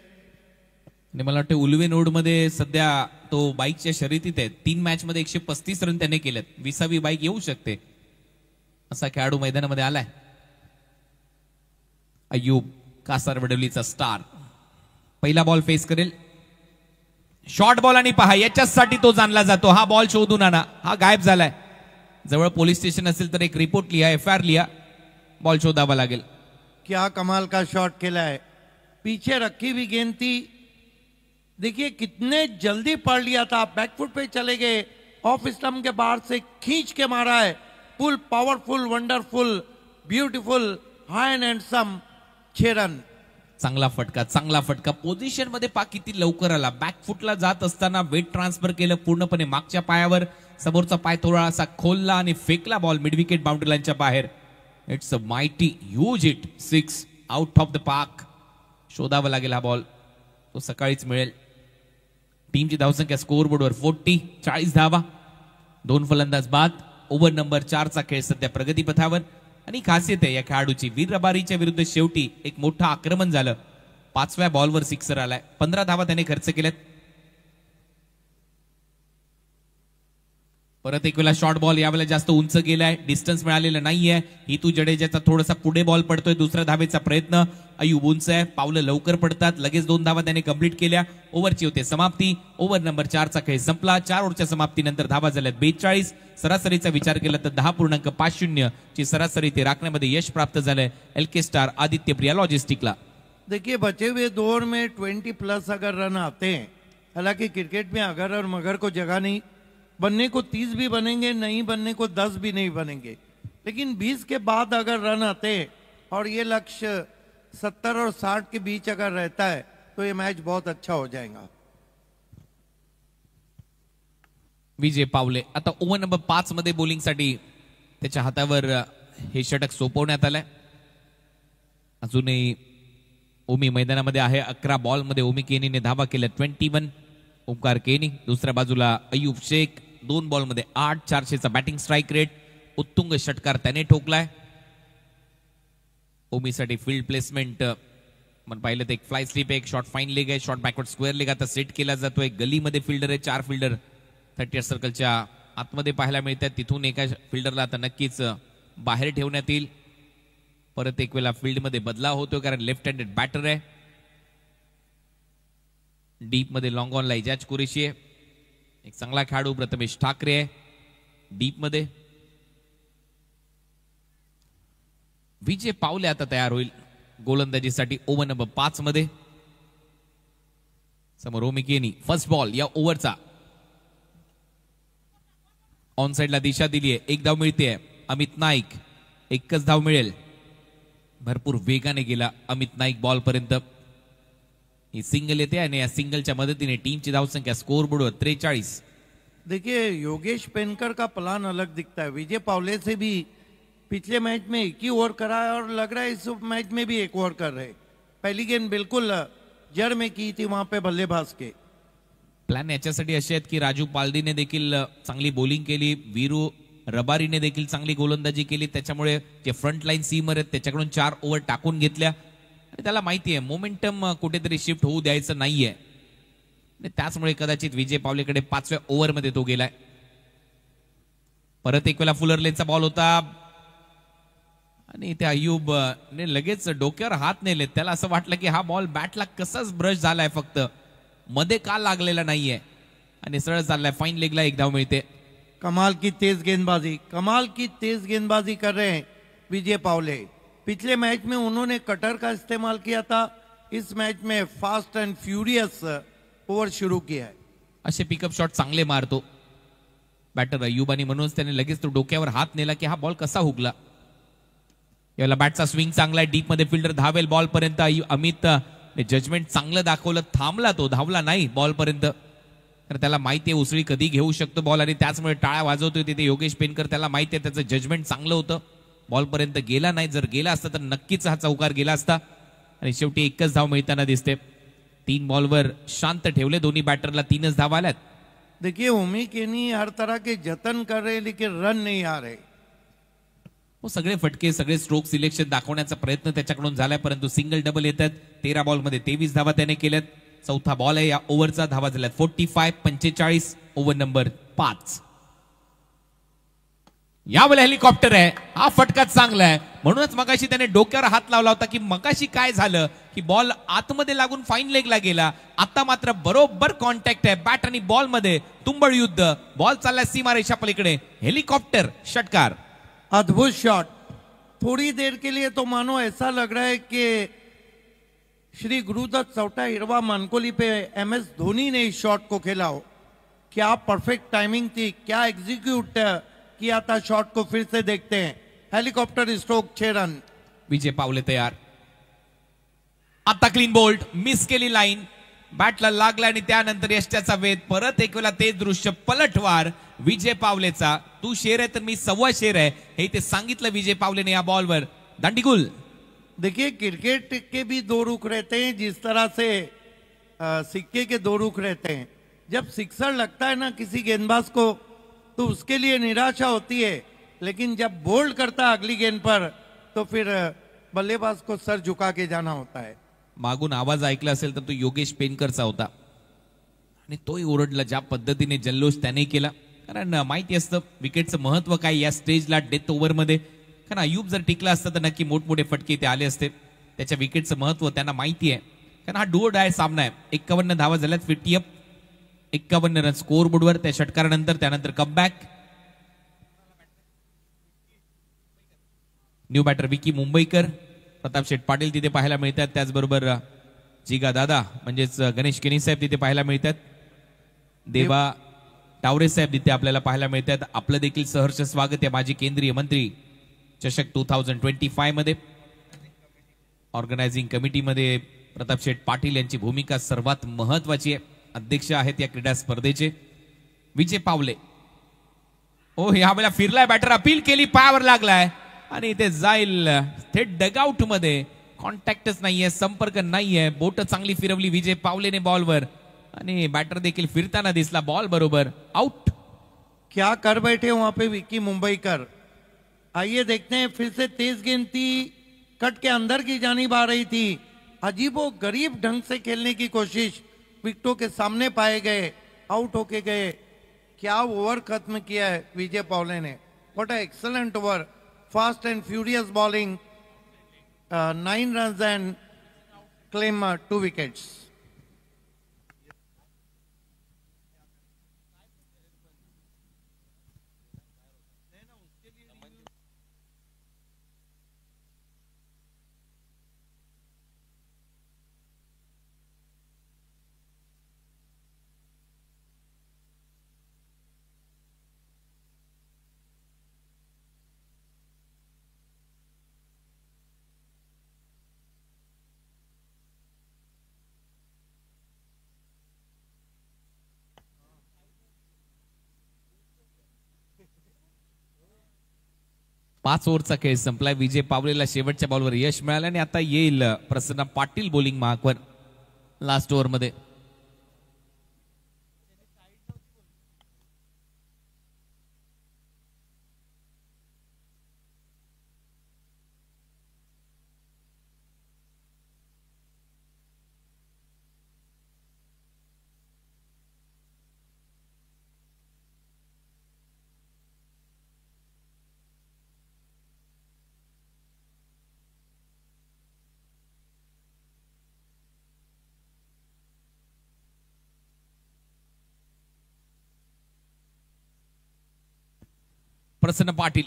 Speaker 2: मला वाटतं उल्वे नोड मध्ये सध्या तो बाईकच्या शर्यतीत आहे. 3 मॅच मध्ये 135 रन त्याने केलेत. 20वी बाईक येऊ शकते असा खेळाडू मैदानामध्ये आलाय. अय्यूब कासारवडलीचा स्टार पहिला बॉल फेस करेल. शॉर्ट बॉल आणि पहा याच्यासाठी तो जाणला जातो. हा बॉल शोधून आणा, हा गायब झालाय. जवळ पोलीस स्टेशन असेल तर एक रिपोर्ट लिहा, FIR लिहा, बॉल शोधावा लागेल.
Speaker 1: क्या कमाल का शॉट खेला है, पीछे रखी हुई गेंद थी. देखिए कितने जल्दी पढ़ लिया था, बैकफुट पे चले गए, ऑफ स्टंप के बाहर से खींच के मारा है. फुल पावरफुल, वंडरफुल, ब्यूटीफुल, हाय एंड हैंडसम 6 रन.
Speaker 2: चांगला फटका, चांगला फटका. पोझिशन मध्ये पा किती लवकर आला. बॅकफुटला जात असताना वेट ट्रान्सफर केलं पूर्णपणे मागच्या पायावर, समोरचा पाय थोडासा खोलला आणि फेकला बॉल मिड विकेट बाउंड्री लाईनच्या बाहेर. It's a mighty huge hit, 6 out of the park. शोधावा लागेल हा बॉल, तो सकाळीच मिळेल. टीमची धावसंख्या स्कोअर बोर्डवर 40 धावा. 2 फलंदाज बाद. ओव्हर नंबर 4चा खेळ सध्या प्रगतीपथावर आणि खासियत आहे या खेळाडूची वीर रबारीच्या विरुद्ध शेवटी एक मोठं आक्रमण झालं. 5व्या बॉलवर सिक्सर आलाय. 15 धावा त्याने खर्च केल्यात. परत एक वेळा शॉर्ट बॉल यावेळेला जास्त उंच गेलाय. डिस्टन्स मिळालेलं नाहीये. हितू जडेजाचा थोडासा पुढे बॉल पडतोय. दुसऱ्या धावेचा प्रयत्न. अय्यूब उंच आहे. पावलं लवकर पडतात. लगेच 2 धावा त्याने कंप्लीट केल्या. ओव्हरची होते समाप्ती. ओव्हर नंबर 4चा खेळ संपला. 4 ओव्हरच्या समाप्तीनंतर धावा झाल्यात 42. सरासरीचा विचार केला तर 10.50 ची सरासरी ते राखण्यामध्ये यश प्राप्त झालंय एलके स्टार आदित्य प्रिया लॉजिस्टिकला.
Speaker 1: देखिए बचे हुए 2 ओवर में 20+ अगर रन आते हैं, हालांकि क्रिकेट में अगर और मगर को जगह नहीं, बनने को 30 भी बनेंगे, नहीं बनने को 10 भी नहीं बनेंगे, लेकिन 20 के बाद अगर रन आते हैं और ये लक्ष्य 70 और 60 के बीच अगर रहता है तो ये मैच बहुत अच्छा हो जाएगा.
Speaker 2: विजय पावले आता ओव्हर नंबर 5 मध्ये बॉलिंगसाठी त्याच्या हातावर हे षटक सोपवण्यात आलंय. अजूनही ओमी मैदानामध्ये आहे. 11 बॉलमध्ये ओमी केनीने धावा केल्या 21. ओमकार केनी. दुसऱ्या बाजूला अय्यूब शेख 2 बॉलमध्ये 8. 400चा बॅटिंग स्ट्राईक रेट. उत्तुंग षटकार त्याने ठोकलाय. ओमीसाठी फील्ड प्लेसमेंट आपण पाहिलं तर एक फ्लाय स्लिप आहे, एक शॉर्ट फाईन लेग आहे, शॉर्ट बॅकवर्ड स्क्वेअर लेग आता सेट केला जातोय. गलीमध्ये फिल्डर आहे. 4 फिल्डर 30 सर्कलच्या आतमध्ये पाहायला मिळतात. तिथून एका फिल्डरला आता नक्कीच बाहेर ठेवण्यात येईल. परत एक वेळा फील्डमध्ये बदलाव होतोय कारण लेफ्ट हँडेड बॅटर आहे. डीप मध्ये लॉंग ऑनला इजाज कुरेशी आहे. एक चांगला खेळाडू प्रथमेश ठाकरे आहे डीप मध्ये. विजय पावले आता तयार होईल गोलंदाजीसाठी ओव्हर नंबर 5 मध्ये. समोर ओमी केनी. फर्स्ट बॉल या ओव्हरचा. ऑन साइडला दिशा दिली आहे. 1 धाव मिळते. अमित नाईक. 1च धाव मिळेल. भरपूर वेगाने गेला अमित नाईक बॉल पर्यंत. ही सिंगल येते आणि या सिंगलच्या मदतीने टीमची धावसंख्या स्कोर बोर्डवर 43.
Speaker 1: देखिए योगेश पेनकर का प्लान अलग दिखता है. विजय पावले से भी पिछले मैच में 1 ही ओवर करा है और लग रहा है इस मैच में भी 1 ओवर कर रहे. पहली गेंद बिल्कुल जड़ में की थी वहां पे बल्लेबाज के.
Speaker 2: प्लॅन याच्यासाठी असे आहेत की राजू पालदीने देखील चांगली बॉलिंग केली. वीरू रबारीने देखील चांगली गोलंदाजी केली. त्याच्यामुळे जे फ्रंट लाईन सीमर आहेत त्याच्याकडून 4 ओव्हर टाकून घेतल्या आणि त्याला माहिती आहे मोमेंटम कुठेतरी शिफ्ट होऊ द्यायचं नाहीये. त्याचमुळे कदाचित विजय पावलेकडे 5व्या ओव्हरमध्ये तो गेलाय. परत एक वेळा फुलर लेनचा बॉल होता आणि त्या अय्यूब ने लगेच डोक्यावर हात नेले. त्याला असं वाटलं की हा बॉल बॅटला कसाच ब्रश झालाय, फक्त मध्ये का लागलेला नाहीये आणि सरळ चाललाय. फाईन लेगला 1 धाव मिळते.
Speaker 1: कमाल की तेज गेंदबाजी, कमाल की तेज गेंदबाजी कर रहे हैं विजय पावले. पिछले मैच में उन्होंने कटर का इस्तेमाल किया था. इस मैच में फास्ट एंड फ्यूरियस ओव्हर सुरू किया है.
Speaker 2: असे पिकअप शॉट चांगले मारतो बॅटर अय्यूब आणि म्हणूनच त्याने लगेच तो डोक्यावर हात नेला की हा बॉल कसा हुकला. याला बॅटचा स्विंग चांगला आहे. डीप मध्ये फिल्डर धावेल बॉल पर्यंत. अमित जजमेंट चांगलं दाखवलं. थांबला तो, धावला नाही बॉल पर्यंत. तर त्याला माहिती आहे उसळी कधी घेऊ शकतो बॉल आणि त्याचमुळे टाळ्या वाजवतोय तिथे योगेश पेनकर. त्याला माहिती आहे त्याचं जजमेंट चांगलं होतं. बॉल पर्यंत गेला नाही. जर गेला असता तर नक्कीच हा चौकार गेला असता आणि शेवटी 1च धाव मिळताना दिसते. 3 बॉलवर शांत ठेवले दोन्ही बॅटरला. 3च धावा आल्यात.
Speaker 1: देखिए ओमी केनी हर तरह के जतन कर रहे लेकिन रन नहीं आ रहे.
Speaker 2: हो सगळे फटके सगळे स्ट्रोक सिलेक्शन दाखवण्याचा प्रयत्न त्याच्याकडून झालाय परंतु सिंगल डबल येतात. 13 बॉलमध्ये 23 धावा त्याने केल्यात. 4था बॉल आहे या ओव्हरचा. धावा झाल्यात 45. Over number 5. यावेळेला हेलिकॉप्टर आहे. हा फटका चांगला आहे. म्हणूनच मगाशी त्याने डोक्यावर हात लावला होता की मगाशी काय झालं की बॉल आतमध्ये लागून फाईन लेगला गेला. आता मात्र बरोबर कॉन्टॅक्ट आहे बॅट आणि बॉल मध्ये. तुंबळ युद्ध. बॉल चाललाय सीमारेषा पलीकडे. हेलिकॉप्टर षटकार.
Speaker 1: अद्भुत शॉट. थोड़ी देर के लिए तो मानो ऐसा लग रहा है कि श्री गुरुदत्त चौटा हिरवा मानकोली पे MS धोनी ने इस शॉट को खेला हो. क्या परफेक्ट टाइमिंग थी, क्या एग्जीक्यूट किया था शॉट को. फिर से देखते हैं. Helicopter stroke 6 run.
Speaker 2: विजय पावले तयार. आता क्लीन बोल्ट. मिस केली लाईन. बॅटला लागला आणि त्यानंतर यष्ट्याचा वेध. परत एक वेळा ते दृश्य. पलटवार विजय पावलेचा. तू शेर आहे तर मी 1.25 शेर आहे हे ते सांगितलं विजय पावलेने या बॉलवर. दांडीगुल.
Speaker 1: देखिए क्रिकेट के भी 2 रुख रहते हैं जिस तरह से सिक्के के 2 रुख रहते हैं. जब सिक्सर लगता है ना किसी गेंदबाज को तो उसके लिए निराशा होती है, लेकिन जब बोल्ड करता है अगली गेंद पर तो फिर बल्लेबाज को सर झुका के जाना होता है.
Speaker 2: मागून आवाज ऐकला असेल तर तो योगेश पेनकरचा होता आणि तोही ओरडला. ज्या पद्धतीने जल्लोष त्याने केला, कारण माहिती असतं विकेटचं महत्व काय या स्टेजला डेथ ओव्हरमध्ये. कारण अयूब जर टिकला असता तर नक्की मोठमोठे फटके ते आले असते. त्याच्या विकेटचं महत्व त्यांना माहिती आहे, कारण हा डू डाय सामना आहे. 51 धावा झाल्यात 50 51 रन स्कोर बोर्डवर त्या षटकारानंतर. त्यानंतर कमबॅक. न्यू बॅटर विकी मुंबईकर, प्रताप शेठ पाटील तिथे पाहायला मिळतात. त्याचबरोबर जिगा दादा म्हणजेच गणेश केनी साहेब तिथे पाहायला मिळतात. देवा टावरे साहेब तिथे आपल्याला पाहायला मिळतात. आपलं देखील सहर्ष स्वागत आहे माजी केंद्रीय मंत्री चषक 2025 मध्ये. ऑर्गनायझिंग कमिटीमध्ये प्रताप शेठ पाटील यांची भूमिका सर्वात महत्वाची आहे. अध्यक्ष आहेत या क्रीडा स्पर्धेचे. विजय पावले, ओ यावेळेला फिरलाय बॅटर, अपील केली, पायावर लागलाय आणि इथे जाईल थेट डगआउट मध्ये. कॉन्टॅक्टच नाहीये, संपर्क नाहीये. बोट चांगली फिरवली विजय पावलेने बॉलवर आणि बॅटर देखील फिरताना दिसला. बॉल बरोबर, आउट.
Speaker 1: क्या कर बैठे वहां पे विक्की मुंबईकर. आइए देखते हैं, फिर से तेज गेंद थी, कट के अंदर की जानिब आ रही थी. अजीबो गरीब ढंग से खेलने की कोशिश, विकेटों के सामने पाए गए, आउट होके गए. क्या ओवर खत्म किया है विजय पावले ने. What a excellent over, fast end furious bowling. 9 runs and claim 2 wickets.
Speaker 2: पाच ओव्हरचा खेळ संपलाय. विजय पावलेला शेवटच्या बॉलवर यश मिळालं आणि आता येईल प्रसन्न पाटील बॉलिंग मार्कवर लास्ट ओव्हर मध्ये. प्रसन्न पाटील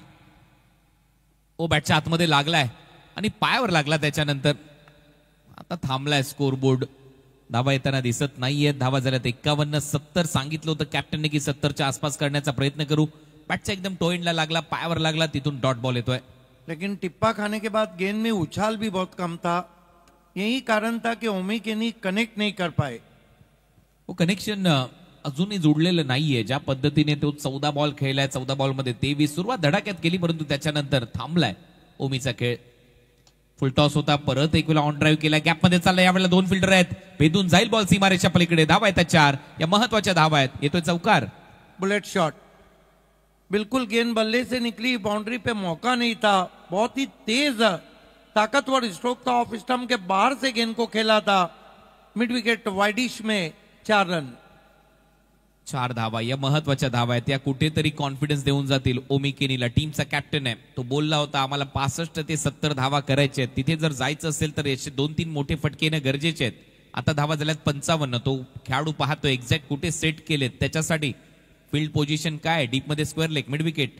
Speaker 2: ओ बॅटच्या आतमध्ये लागलाय आणि पायावर लागला. त्याच्यानंतर आता थांबलाय स्कोर बोर्ड. धावा येताना दिसत नाहीये. धावा झाल्यात 51. 70 सांगितलं होतं कॅप्टनने की 70च्या आसपास करण्याचा प्रयत्न करू. बॅटच्या एकदम टोएंडला लागला, पायावर लागला, तिथून डॉट बॉल येतोय.
Speaker 1: लेकिन टिप्पा खाने के बाद गेंद में उछाल भी बहुत कम था. यही कारण था कि ओमी केनी कनेक्ट नहीं कर पाए.
Speaker 2: वो कनेक्शन अजूनही जोडलेलं नाहीये. ज्या पद्धतीने तो 14 बॉल खेळलाय, 14 बॉल मध्ये 23. सुरुवात धडाक्यात केली, परंतु त्याच्यानंतर थांबलाय ओमीचा खेळ. फुल टॉस होता, परत एक वेळा ऑन ड्राईव्ह केला, गॅप मध्ये चालला. यावेळेला 2 फिल्डर आहेत, भेदून जाईल बॉल सीमारेच्या पलीकडे. धावा आहेत 4 या महत्वाच्या धावा आहेत. येतोय चौकार.
Speaker 1: बुलेट शॉट, बिल्कुल गेंद बल्ले से निकली, बाउंड्री पे मौका नहीं था. बहुत ही तेज ताकतवर स्ट्रोक था, ऑफ स्टंप के बाहर से गेंद को खेला था. मिड विकेट वाइडिश में 4 रन.
Speaker 2: 4 धावा या महत्वाच्या धावा आहेत. या कुठेतरी कॉन्फिडन्स देऊन जातील ओमी केनीला. टीमचा कॅप्टन आहे, तो बोलला होता आम्हाला 65 ते 70 धावा करायचे आहेत. तिथे जर जायचं असेल तर याचे 2-3 मोठे फटके येणं गरजेचे आहेत. आता धावा झाल्यात 55. तो खेळाडू पाहतो एक्झॅक्ट कुठे सेट केलेत त्याच्यासाठी. फील्ड पोझिशन काय, डीप मध्ये square leg, mid wicket,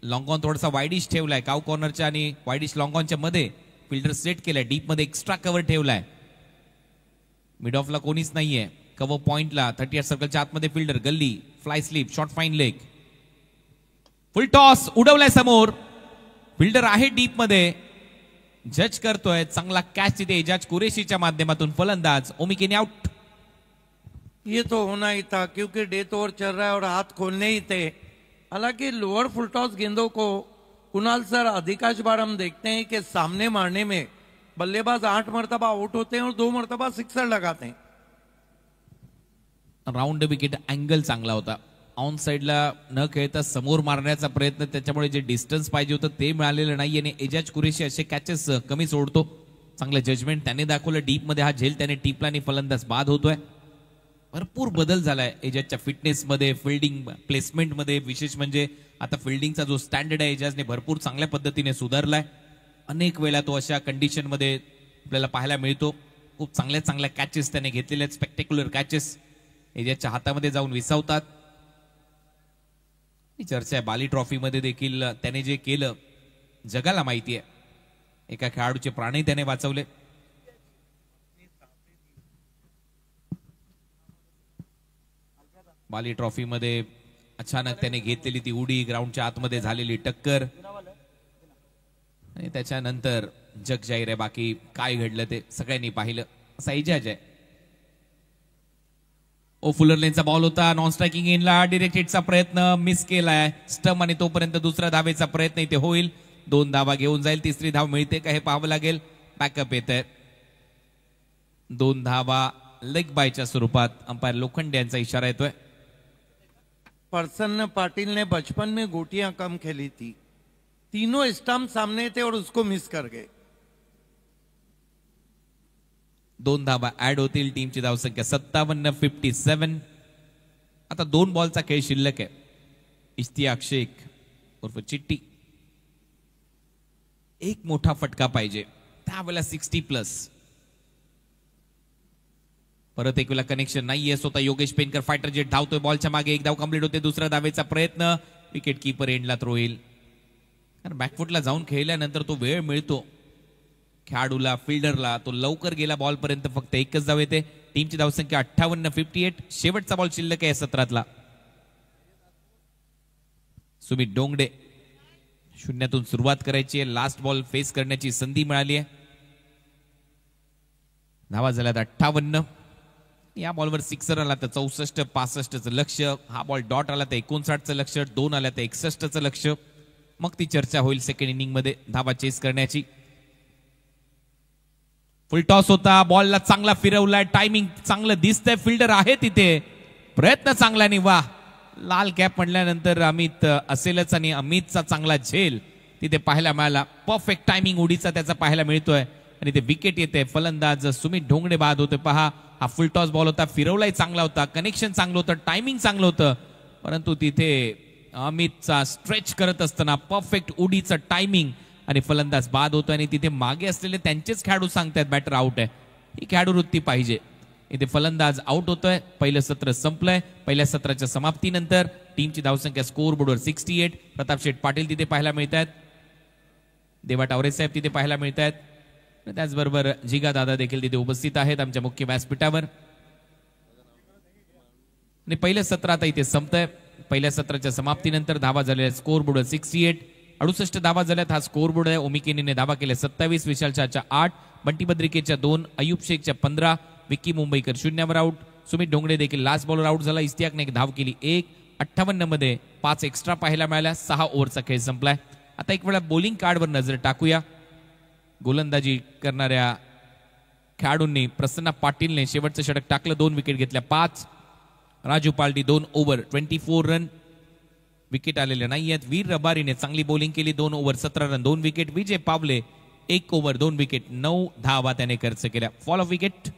Speaker 2: long on थोडासा वाईडिश ठेवलाय. काव कॉर्नरच्या आणि वाईडिश लॉंग ऑनच्या मध्ये फिल्डर सेट केलाय. डीप मध्ये एक्स्ट्रा कव्हर ठेवलाय. मिड ऑफला कोणीच नाहीये. कव्हर पॉइंटला 38 सर्कलच्या आतमध्ये fielder, gully, fly slip, short fine leg. Full toss उडवलाय समोर. फिल्डर आहे डीप मध्ये, जज करतोय. चांगला कॅच तिथे एजाज कुरेशीच्या माध्यमातून. फलंदाज ओमी केनी आउट.
Speaker 1: ये तो होना ही था क्योंकि डेथ ओवर चल रहा है और हाथ खोलने ही थे. हालांकि लोअर फुल टॉस गेंदों को कुणाल सर अधिकांश बार हम देखते हैं कि सामने मारने में बल्लेबाज 8 मरतबा आउट होते हैं और 2 मरतबा सिक्सर लगाते हैं.
Speaker 2: राउंड विकेट अँगल चांगला होता. ऑन साईडला न खेळता समोर मारण्याचा प्रयत्न, त्याच्यामुळे जे डिस्टन्स पाहिजे होतं ते मिळालेलं नाही आणि एजाज कुरेशी असे कॅचेस कमी सोडतो. चांगलं जजमेंट त्याने दाखवलं. डीप मध्ये हा झेल त्याने टिपला आणि फलंदाज बाद होतोय. भरपूर बदल झालाय एजाजच्या फिटनेसमध्ये, फिल्डिंग प्लेसमेंटमध्ये. विशेष म्हणजे आता फिल्डिंगचा जो स्टँडर्ड आहे एजाजने भरपूर चांगल्या पद्धतीने सुधारलाय. अनेक वेळा तो अशा कंडिशनमध्ये आपल्याला पाहायला मिळतो. खूप चांगल्या चांगल्या कॅचेस त्याने घेतलेल्या आहेत. स्पेक्टेक्युलर कॅचेस एजाजच्या हातामध्ये जाऊन विसावतात. ही चर्चा आहे बाली ट्रॉफीमध्ये देखील त्याने जे केलं जगाला माहिती आहे. एका खेळाडूचे प्राणही त्याने वाचवले. बाली ट्रॉफीमध्ये अचानक त्याने घेतलेली ती उडी, ग्राउंडच्या आतमध्ये झालेली टक्कर आणि त्याच्यानंतर जग जाहीर आहे. बाकी काय घडलं ते सगळ्यांनी पाहिलं. असा एजाज आहे. ओ फुलरलेनचा बॉल होता नॉन स्ट्रायकिंग इनला. डिरेक्ट हिटचा प्रयत्न मिस केलाय स्टंप आणि तोपर्यंत दुसरा धावेचा प्रयत्न इथे होईल. 2 धावा घेऊन जाईल. तिसरी धाव मिळते का हे पाहावं लागेल. बॅकअप येत आहे. 2 धावा लेग बायच्या स्वरूपात. अंपायर लोखंडे यांचा इशारा येतोय.
Speaker 1: प्रसन्न पाटिल ने बचपन में गोटियां कम खेली थी. तीनों स्टंप सामने थे और उसको मिस कर गए.
Speaker 2: 2 धावा ऍड होतील. टीमची धावसंख्या 57-57. आता 2 बॉलचा खेळ शिल्लक आहे. इश्तियाक शेख उर्फ चिट्टी एक मोठा फटका पाहिजे त्यावेळेला 60+. परत एक वेळा कनेक्शन नाहीये. स्वतः योगेश पेनकर फायटर जेट धावतोय बॉलच्या मागे. 1 धाव कंप्लीट होते. दुसरा धावेचा प्रयत्न. विकेट कीपर एंडला थ्रो येईल. कारण बॅकफुटला जाऊन खेळल्यानंतर तो वेळ मिळतो खेळाडूला, फिल्डरला. तो लवकर गेला बॉलपर्यंत. फक्त 1च धाव येते. टीमची धावसंख्या 58-58. शेवटचा बॉल शिल्लक आहे 17तला. सुमित डोंगडे शून्यातून सुरुवात करायची आहे. लास्ट बॉल फेस करण्याची संधी मिळाली आहे. धावा झाल्यात 58. या बॉलवर सिक्सर आला तर 64-65चं लक्ष. हा बॉल डॉट आला तर 59चं लक्ष. 2 आला तर 61चं लक्ष. मग ती चर्चा होईल सेकंड इनिंग मध्ये धावा चेस करण्याची. फुल टॉस होता. बॉलला चांगला फिरवलाय. टायमिंग चांगलं दिसतंय. फिल्डर आहे तिथे. प्रयत्न चांगला आणि वा लाल कॅप म्हणल्यानंतर अमित असेलच आणि अमितचा चांगला झेल तिथे पाहायला मिळाला. परफेक्ट टायमिंग उडीचा त्याचा पाहायला मिळतोय आणि ते विकेट येते. फलंदाज सुमित ढोंगडे बाद होते. पहा हा फुल टॉस बॉल होता. फिरवलाही चांगला होता. कनेक्शन चांगलं होतं. टायमिंग चांगलं होतं. परंतु तिथे अमितचा स्ट्रेच करत असताना परफेक्ट उडीचं टायमिंग आणि फलंदाज बाद होतो आणि तिथे मागे असलेले त्यांचेच खेळाडू सांगतात बॅटर आउट आहे. ही खेळाडू वृत्ती पाहिजे. इथे फलंदाज आउट होतोय. पहिलं सत्र संपलंय. पहिल्या सत्राच्या समाप्तीनंतर टीमची धावसंख्या स्कोअर बोर्डवर 68. प्रताप शेठ पाटील तिथे पाहायला मिळत आहेत. देवा टावरे साहेब तिथे पाहायला मिळत आहेत. त्याचबरोबर जिगा दादा देखील तिथे उपस्थित आहेत आमच्या मुख्य व्यासपीठावर. आणि पहिलं सत्र आता इथे संपतंय. पहिल्या सत्राच्या समाप्तीनंतर धावा झालेल्या स्कोअर बोर्डवर 68. 68 धावा झाल्यात. हा स्कोअर बोर्ड आहे. ओमिकेनीने धावा केल्या 27. विशाल शहाच्या 8. बंटी बद्रिकेच्या 2. अयुब शेखच्या 15. विक्की मुंबईकर 0वर आउट. सुमित ढोंगडे देखील लास्ट बॉलर आउट झाला. इस्तियाकने 1 धाव केली. 58 मध्ये 5 एक्स्ट्रा पाहायला मिळाल्या. 6 ओव्हरचा खेळ संपलाय. आता एक वेळा बॉलिंग कार्डवर नजर टाकूया. गोलंदाजी करणाऱ्या खेळाडूंनी प्रसन्न पाटीलने शेवटचं षटक टाकलं. 2 विकेट घेतल्या. 5. राजू पालटी 2 ओव्हर 24 रन. विकेट आलेले नाही आहेत. वीर रबारीने चांगली बॉलिंग केली. 2 ओव्हर 17 रन 2 विकेट. विजय पावले 1 ओव्हर 2 विकेट 9 धावा त्याने खर्च केल्या. Fall of wicket.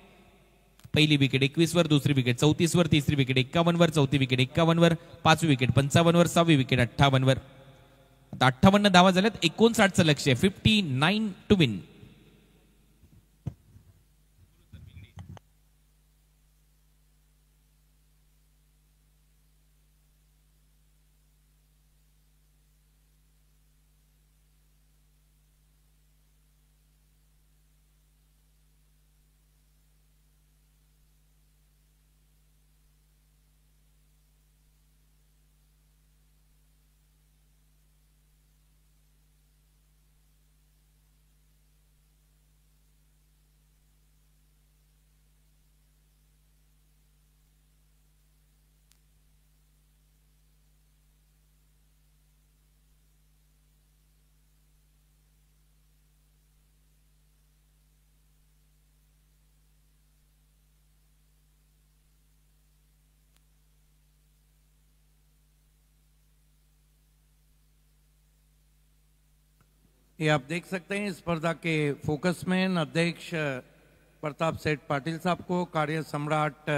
Speaker 2: पहिली विकेट 21 वर. दुसरी विकेट 34 वर. तिसरी विकेट 51 वर. चौथी विकेट 51 वर. 5वी विकेट 55 वर. 6वी विकेट 58 वर. आता 58 धावा झाल्यात. 59चं लक्ष आहे. 59 टू विन.
Speaker 1: ये आप देख सकते हैं स्पर्धा के फोकस में अध्यक्ष प्रताप सेठ पाटिल साहब को, कार्य सम्राट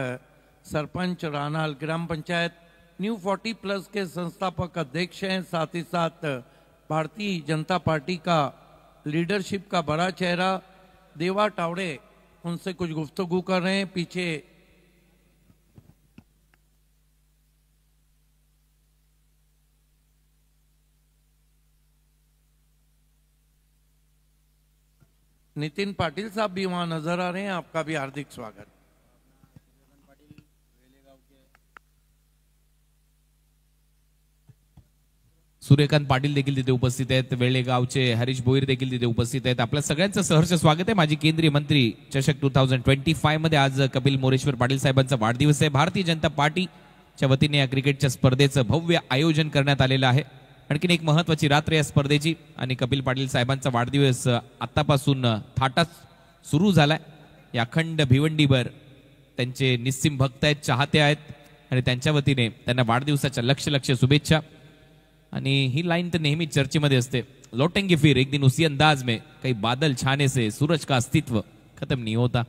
Speaker 1: सरपंच रानाल ग्राम पंचायत न्यू 40+ के संस्थापक अध्यक्ष हैं, साथ ही साथ भारतीय जनता पार्टी का लीडरशिप का बड़ा चेहरा देवा टावड़े उनसे कुछ गुफ्तगू कर रहे हैं। पीछे नितिन पाटिल साहब भी वहां नजर आ रहे हैं, आपका भी हार्दिक स्वागत।
Speaker 2: सूर्यकांत पाटील देखील तिथे उपस्थित आहेत, वेळेगावचे हरीश भोईर देखील तिथे उपस्थित आहेत। आपल्या सगळ्यांचं सहर्ष स्वागत आहे। माजी केंद्रीय मंत्री चषक 2025 मध्ये आज कपिल मोरेश्वर पाटील साहेबांचा वाढदिवस आहे। भारतीय जनता पार्टीच्या वतीने या क्रिकेटच्या स्पर्धेचं भव्य आयोजन करण्यात आलेलं आहे। आणखीन एक महत्त्वाची रात्र या स्पर्धेची आणि कपिल पाटील साहेबांचा वाढदिवस आतापासून थाटात सुरू झालाय। या अखंड भिवंडीवर त्यांचे निस्सीम भक्त आहेत, चाहते आहेत आणि त्यांच्या वतीने त्यांना वाढदिवसाच्या लक्ष शुभेच्छा। आणि ही लाइन तो नेहमी चर्चेमध्ये असते, लौटेंगे फिर एक दिन उसी अंदाज में, कई बादल छाने से सूरज का अस्तित्व खत्म नहीं होता।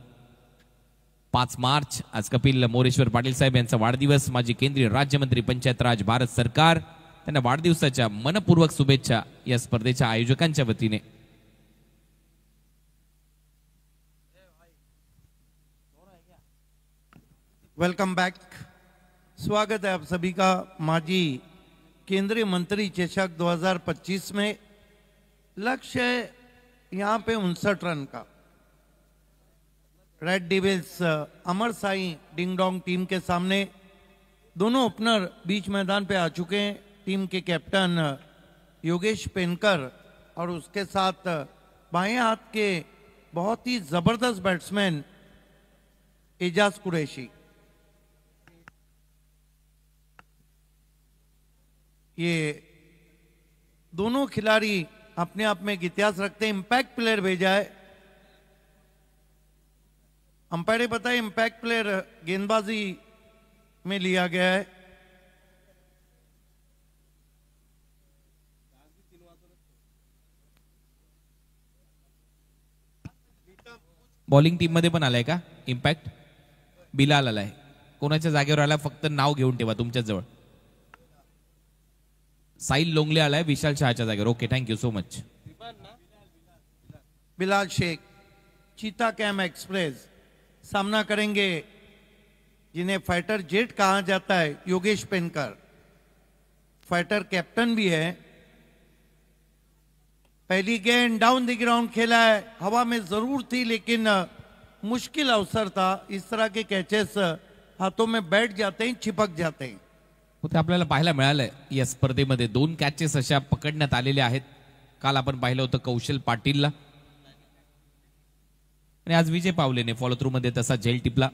Speaker 2: 5 मार्च आज कपिल मोरेश्वर पाटील साहेब यांचा वाढदिवस। माजी केंद्रीय राज्यमंत्री पंचायत राज भारत सरकार त्यांना वाढदिवसाच्या मनपूर्वक शुभेच्छा या स्पर्धेच्या आयोजकांच्या वतीने।
Speaker 1: वेलकम बैक, स्वागत है आप सभी का माजी केंद्रीय मंत्री चषक 2025 में। लक्ष्य है यहाँ पे 59 रन का। रेड डेविल्स अमर साई डिंग डोंग टीम के सामने दोनों ओपनर बीच मैदान पे आ चुके हैं। टीम के कैप्टन योगेश पेनकर और उसके साथ बाएं हाथ के बहुत ही जबरदस्त बैट्समैन एजाज कुरैशी। ये दोनों खिलाड़ी अपने आप में एक इतिहास रखते हैं। इंपैक्ट प्लेयर भेजा है, अंपायर ने बताया इंपैक्ट प्लेयर गेंदबाजी में लिया गया है।
Speaker 2: बॉलिंग टीम मध्ये पण आलाय का इम्पॅक्ट? बिलाल आलाय। कोणाच्या जागेवर आला फक्त नाव घेऊन ठेवा तुमच्या जवळ। साहिल लोंगले आलाय विशाल शहाच्या जागेवर। Okay, thank you so much.
Speaker 1: Bilal Shaikh चीता कैम एक्सप्रेस सामना करेंगे जिन्हें फाइटर जेट कहा जाता है, योगेश पेनकर। फाइटर कैप्टन भी है। पहली गेंद डाउन द ग्राउंड खेला है, हवा में जरूर थी लेकिन मुश्किल अवसर था। इस तरह के कैचेस हाथों में बैठ जाते हैं, चिपक जाते हैं।
Speaker 2: ते आपल्याला पाहायला मिळालंय या स्पर्धेमध्ये 2 कॅचेस अशा पकडण्यात आलेले आहेत। काल आपण पाहिलं होतं कौशल पाटीलला आणि आज विजय पावलेने फॉलो थ्रू मध्ये तसा झेल टिपला।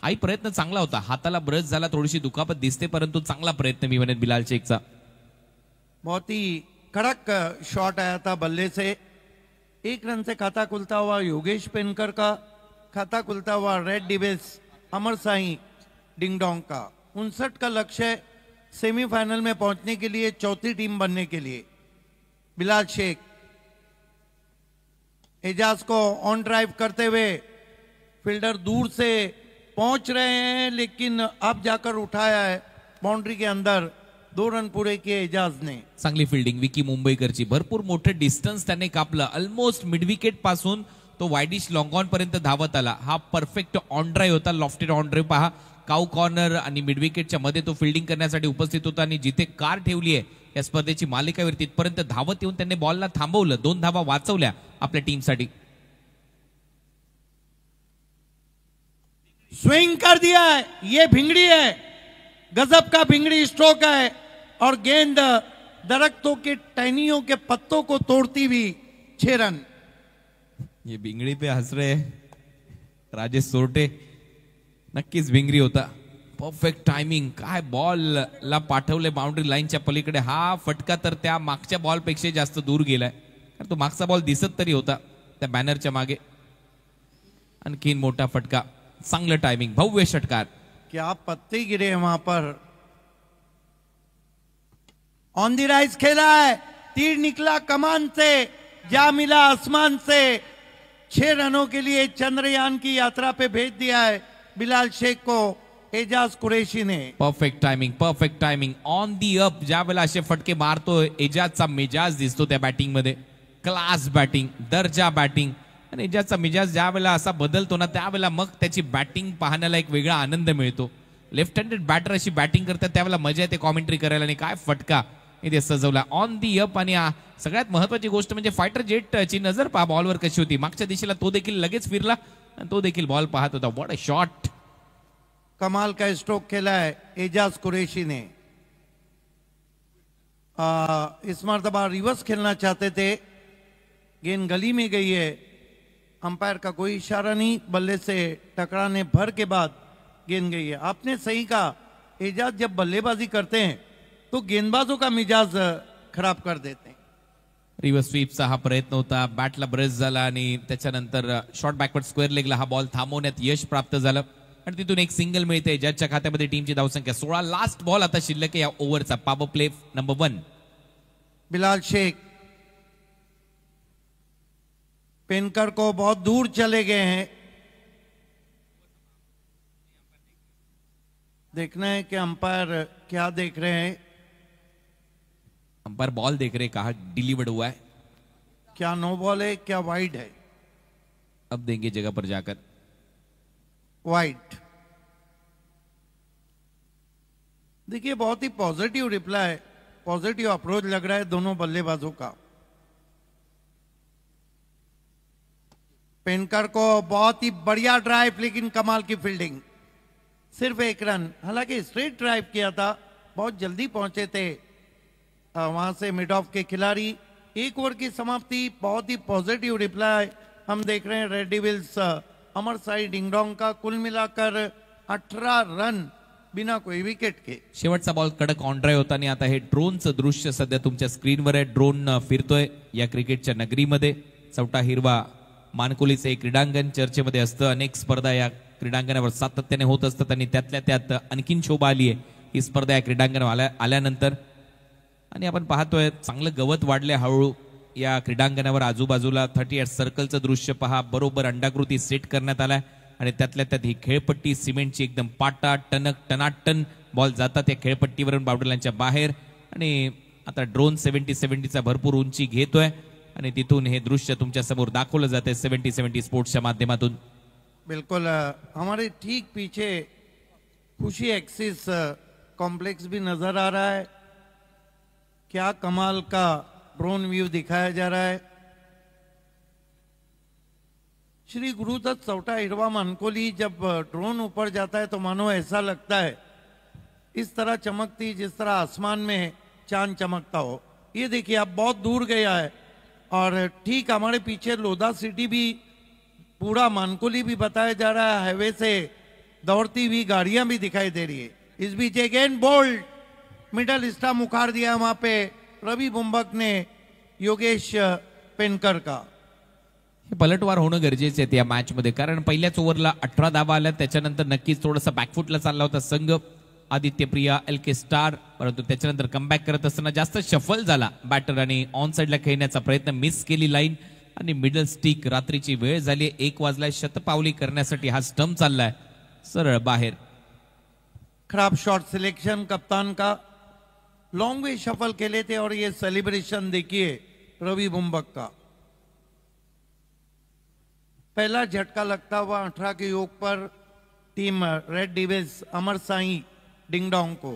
Speaker 2: आई प्रयत्न चांगला होता, हाताला ब्रश झाला, थोडीशी दुखापत दिसते परंतु चांगला प्रयत्न मी म्हणेन बिलाल शेखचा।
Speaker 1: बहुत ही कड़क शॉट आया था बल्ले से। 1 रन से खाता खुलता हुआ योगेश पेनकर का, खाता खुलता हुआ रेड डेविल्स अमर साई डिंग डोंग का। 59 का लक्ष्य है सेमीफाइनल में पहुंचने के लिए, चौथी टीम बनने के लिए। बिलाल शेख एजाज को ऑन ड्राइव करते हुए फील्डर दूर से पहुंच रहे हैं लेकिन अब जाकर उठाया है बाउंड्री के अंदर। 2 रन पूरे किए एजाज ने।
Speaker 2: चांगली फिल्डिंग विकी मुंबईकरची, भरपूर मोठं डिस्टन्स त्याने कापलं। ऑलमोस्ट मिड विकेट पासून तो वाइडिश लॉंग ऑन पर्यंत धावत आला। हा परफेक्ट ऑन ड्राइव्ह होता, लॉफ्टेड ऑन ड्राइव्ह। पहा काउ कॉर्नर आणि मिड विकेटच्या मध्ये तो फिल्डिंग करण्यासाठी उपस्थित होता आणि जिथे कार ठेवली आहे या स्पर्धेची मालिकावर तिथपर्यंत धावत येऊन त्यांनी बॉलला थांबवलं, 2 धावा वाचवल्या आपल्या टीमसाठी।
Speaker 1: स्विंग कर दिया है, ये भिंगड़ी है, गजब का भिंगड़ी स्ट्रोक है और गेंद दरख्तों के टहनियों के पत्तों को तोड़ती हुई 6 रन।
Speaker 2: ये भिंगड़ी पे हंस रहे राजेश सोरटे, नक्कीच भिंगरी होता। परफेक्ट टायमिंग, काय बॉल ला पाठवले बाउंड्री लाईनच्या पलीकडे। हा फटका तर त्या मागच्या बॉल पेक्षा जास्त दूर गेलाय, कारण तो मागचा बॉल दिसत तरी होता त्या बॅनरच्या मागे। आणखीन मोठा फटका, चांगलं टायमिंग, भव्य षटकार।
Speaker 1: क्या पत्ते गिरे वहां पर। ऑन द राइज खेला है, तीर निकला कमान से, जा मिला आसमान से, 6 रनों के लिए चंद्रयान की यात्रा पे भेज दिया है बिलाल शेख को एजाज कुरैशी ने.
Speaker 2: Perfect timing on the up. ज्या वेळेला असे फटके मारतो एजाजचा मिजाज दिसतो त्या बॅटिंग मध्ये. क्लास बॅटिंग, दर्जा बॅटिंग. आणि एजाजचा मिजाज ज्या वेळेला असा बदलतो ना त्यावेळेला मग त्याची बॅटिंग पाहण्याला एक वेगळा आनंद मिळतो. लेफ्ट हँडेड बॅटर अशी बॅटिंग करतात त्यावेळेला मजा येते कॉमेंट्री करायला. आणि काय फटका इथे सजवला ऑन दी अप. आणि सगळ्यात महत्वाची गोष्ट म्हणजे फायटर जेटची नजर पहा बॉलवर कशी होती. मागच्या दिशेला तो देखील लगेच फिरला आणि तो देखील बॉल पाहत होता. What a shot.
Speaker 1: कमाल का स्ट्रोक खेला है एजाज कुरैशी ने. इस मरतबा रिवर्स खेलना चाहते थे, गेंद गली में गई है. अंपायर का कोई इशारा नहीं, बल्ले से टकराने भर के बाद गेंद गई है. आपने सही कहा, एजाज जब बल्लेबाजी करते हैं तो गेंदबाजों का मिजाज खराब कर देते हैं.
Speaker 2: रिव्हर्स स्वीपचा हा प्रयत्न होता, बॅटला ब्रेस झाला आणि त्याच्यानंतर शॉर्ट बॅकवर्ड स्क्वेअर लेगला हा बॉल थांबवण्यात यश प्राप्त झालं आणि तिथून एक सिंगल मिळते. ज्याच्या खात्यामध्ये टीमची धावसंख्या 16. लास्ट बॉल आता शिल्लक आहे या ओव्हरचा. Power play number 1.
Speaker 1: Bilal Shaikh Penkar को बहुत दूर चले गए हैं. देखना है कि अंपायर क्या देख रहे हैं.
Speaker 2: अंपायर बॉल देख रहे, कहा डिलीवर्ड हुआ है.
Speaker 1: क्या नो बॉल है, क्या वाइड है?
Speaker 2: अब देंगे जगह पर जाकर.
Speaker 1: वाइड. देखिए बहुत ही पॉजिटिव रिप्लाई, पॉजिटिव अप्रोच लग रहा है दोनों बल्लेबाजों का. पेनकर को बहुत ही बढ़िया ड्राइव, लेकिन कमाल की फील्डिंग. सिर्फ 1 रन. हालांकि स्ट्रेट ड्राइव किया था, बहुत जल्दी पहुंचे थे वहां से मिड ऑफ के खिलाड़ी. 1 ओवर की समाप्ति. बहुत ही पॉजिटिव रिप्लाई हम देख रहे हैं रेड डेविल्स अमर साई डिंगडोंग का. कुल मिलाकर 18 रन बिना कोई विकेट के.
Speaker 2: शेवटचा बॉल कडक ऑन ड्राईव्ह होता आणि आता हे ड्रोनचं दृश्य सध्या तुमच्या स्क्रीनवर आहे. ड्रोन फिरतोय या क्रिकेटच्या नगरीमध्ये. चौटा हिरवा मानकोलीचे क्रीडांगण चर्चेमध्ये असतं. अनेक स्पर्धा या क्रीडांगणावर सातत्याने होत असतात आणि त्यातल्या त्यात आणखीन शोभा आली आहे ही स्पर्धा या क्रीडांगणावर आल्यानंतर. आणि आपण पाहतोय चांगलं गवत वाढले हळूहळू या क्रीडांगणावर. आजूबाजूला 38 सर्कलचं दृश्य पहा. बरोबर अंडाकृती सेट करण्यात आलाय आणि त्यातल्या त्यात ही खेळपट्टी सिमेंटची एकदम पाटा टनक टनाटन बॉल जातात या खेळपट्टीवरून बाउंड्रीलाईनच्या बाहेर. आणि आता ड्रोन 70-70चा भरपूर उंची घेतोय आणि तिथून हे दृश्य तुमच्या समोर दाखवलं जाते 70-70 स्पोर्ट्सच्या माध्यमातून.
Speaker 1: बिल्कुल हमारे ठीक पीछे खुशी एक्सिस कॉम्प्लेक्स भी नजर आ रहा है. क्या कमाल का ड्रोन व्यू दिखाया जा रहा है. श्री गुरुदत्त चौटा हिरवा मानकोली जब ड्रोन ऊपर जाता है तो मानो ऐसा लगता है इस तरह चमकती जिस तरह आसमान में चांद चमकता हो. ये देखिए अब बहुत दूर गया है और ठीक हमारे पीछे लोधा सिटी भी, पूरा मानकोली भी बताया जा रहा है. हाईवे से दौड़ती हुई गाड़ियां भी दिखाई दे रही है. इस बीच अगेन बोल्ड मिडल स्टंप उखाड़ दिया वहां पे रवि बुंबक ने योगेश पेनकर का.
Speaker 2: हे पलटवार होणं गरजेचं आहे या मॅच मध्ये, कारण पहिल्याच ओव्हरला 18 धावा आल्या. त्याच्यानंतर नक्कीच थोडासा बॅकफुटला चालला होता संघ आदित्य प्रिया एल.के. स्टार, परंतु त्याच्यानंतर कमबॅक करत असताना जास्त शफल झाला बॅटर आणि ऑन साइडला खेळण्याचा प्रयत्न मिस केली लाईन आणि मिडल स्टिक. रात्रीची वेळ झाली, 1 वाजलाय. शतपावली करण्यासाठी हा स्टंप चाललाय सरळ बाहेर.
Speaker 1: खराब शॉट सिलेक्शन कप्तान का. लॉन्ग वे शफल खेले थे और ये सेलिब्रेशन देखिए रवि बुंबक का. पहला झटका लगता हुआ 18 के योग पर टीम रेड डेविल्स अमर साई डिंगडोंग को.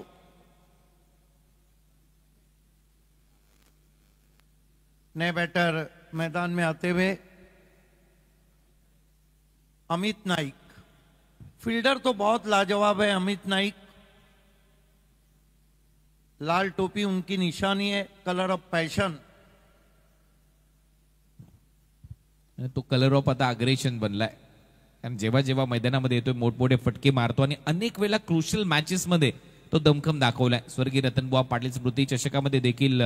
Speaker 1: नए बैटर मैदान में आते हुए अमित नाइक. फील्डर तो बहुत लाजवाब है अमित नाइक. लाल टोपी उनकी निशानी है, कलर ऑफ पैशन.
Speaker 2: तो कलर ऑफ आता अग्रेशन बनलाय. कारण जेव्हा जेव्हा मैदानामध्ये येतोय मोठमोठे फटके मारतो आणि अनेक वेळा क्रुशियल मॅचेस मध्ये तो दमखम दाखवलाय. स्वर्गीय रतनबुवा पाटील स्मृती चषकामध्ये देखील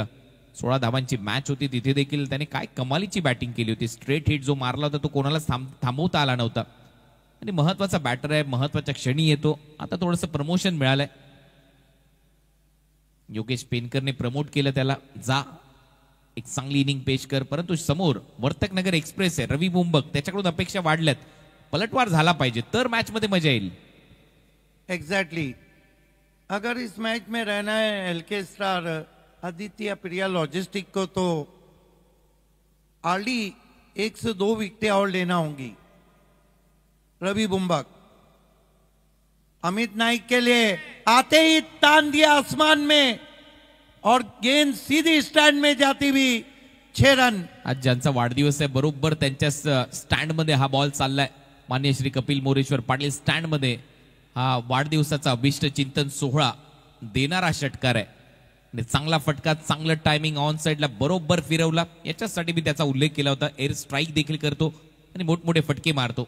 Speaker 2: 16 धावांची मॅच होती, तिथे देखील त्याने काय कमालीची बॅटिंग केली होती. स्ट्रेट हिट जो मारला होता तो कोणालाच थांबवता आला नव्हता. आणि महत्वाचा बॅटर आहे, महत्वाच्या क्षणी येतो. आता थोडंसं प्रमोशन मिळालंय. योगेश पेनकरने प्रमोट केलं त्याला. जा एक चांगली इनिंग पेश कर, परंतु समोर वर्तकनगर एक्सप्रेस आहे, रवी बुंबक, त्याच्याकडून अपेक्षा वाढल्यात. पलटवार झाला पाहिजे तर मॅच मध्ये मजा येईल.
Speaker 1: एग्जैक्टली अगर इस मैच में रहना है LK star Aditya Priya Logistic को तो आर्ली 1 से 2 विकेटें और लेना होंगी. रवि बुम्बक अमित नाइक के लिए आते ही तान दिया आसमान में और गेंद सीधी स्टैंड में जाती हुई 6 रन.
Speaker 2: आज ज्यांचा वाढदिवस आहे बरोबर त्यांच्या स्टँड मध्ये हा बॉल चाललाय. माननीय श्री कपिल मोरेश्वर पाटील स्टँड मध्ये हा वाढदिवसाचा अभिष्ट चिंतन सोहळा देणारा षटकार आहे. चांगला फटका, चांगलं टायमिंग, ऑन साइडला बरोबर फिरवला. याच्यासाठी मी त्याचा उल्लेख केला होता. एअर स्ट्राईक देखील करतो आणि मोठमोठे फटके मारतो.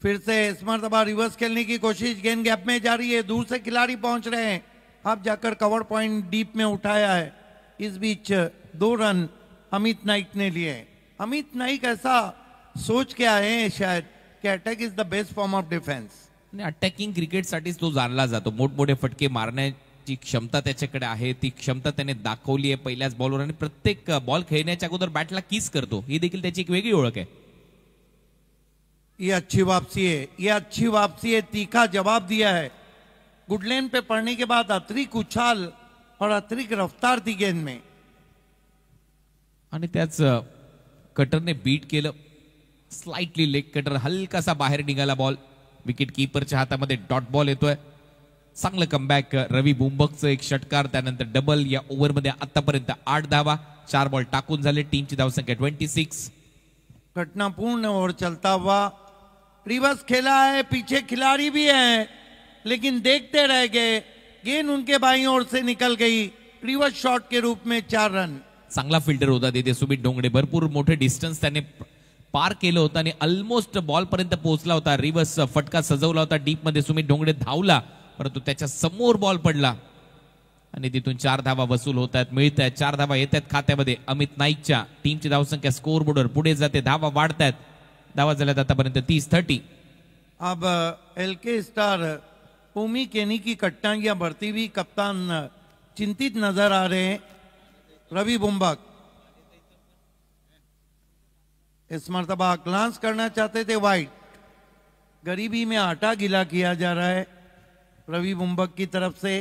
Speaker 1: फिर से इस मरतबा रिवर्स खेलने की कोशिश, गेंद गैप में जा रही है, दूर से खिलाड़ी पहुंच रहे हैं, अब जाकर कवर पॉइंट डीप में उठाया है. इस बीच 2 रन अमित नाइक ने लिए. अमित नाइक ऐसा सोच के आए हैं शायद कि attack is the best form of defence.
Speaker 2: आणि अटॅकिंग क्रिकेटसाठीच तो जाणला जातो. मोठमोठे फटके मारण्याची क्षमता त्याच्याकडे आहे. ती क्षमता त्याने दाखवली आहे पहिल्याच बॉलवर आणि प्रत्येक बॉल खेळण्याच्या अगोदर बॅटला किस करतो. ही देखील त्याची एक वेगळी ओळख आहे.
Speaker 1: ये अच्छी वापसी है, ये अच्छी वापसी है. तीखा जवाब दिया है. गुडलेन पे पड़ने के बाद अतिरिक्त उछाल और अतिरिक्त रफ्तार थी गेंद में.
Speaker 2: आणि त्याच कटरने बीट केलं. स्लाइटली लेग कटर, हलकासा बाहेर निघाला बॉल. विकेट कीपरच्या हातामध्ये डॉट बॉल येतोय. चांगलं कमबॅक रवी बुंबकचं एक षटकार, त्यानंतर डबल. या ओव्हरमध्ये आतापर्यंत 8 धावा, 4 बॉल टाकून झाले. टीमची धावसंख्या 26.
Speaker 1: घटनापूर्ण ओवर चलता हुआ रिवर्स खेला है, पीछे खिलाड़ी भी है लेकिन देखते रह गए. गेंद उनके बाईं ओर से निकल गई. रिवर्स शॉट के रूप में 4 रन.
Speaker 2: चांगला फिल्डर होता तिथे सुमित डोंगरे. भरपूर मोठे डिस्टन्स त्याने पार केलं होतं आणि ऑलमोस्ट बॉल पर्यंत पोहोचला होता. रिवर्स फटका सजवला होता डीप मध्ये. सुमित डोंगरे धावला, परंतु त्याच्या समोर बॉल पडला आणि तिथून 4 धावा वसूल होत आहेत, मिळत आहेत. 4 धावा येत आहेत खात्यामध्ये अमित नाईकच्या. टीमची धावसंख्या स्कोअर बोर्डवर पुढे जाते. धावा वाढत आहेत. धावा झाल्यात आतापर्यंत 30-30.
Speaker 1: अब एलके स्टार ओमी केनी की कट्टांगियां बढ़ती हुई. कप्तान चिंतित नजर आ रहे हैं. रवि बुम्बक इस मरतबा ग्लांस करना चाहते थे वाइट. गरीबी में आटा गीला किया जा रहा है रवि बुम्बक की तरफ से.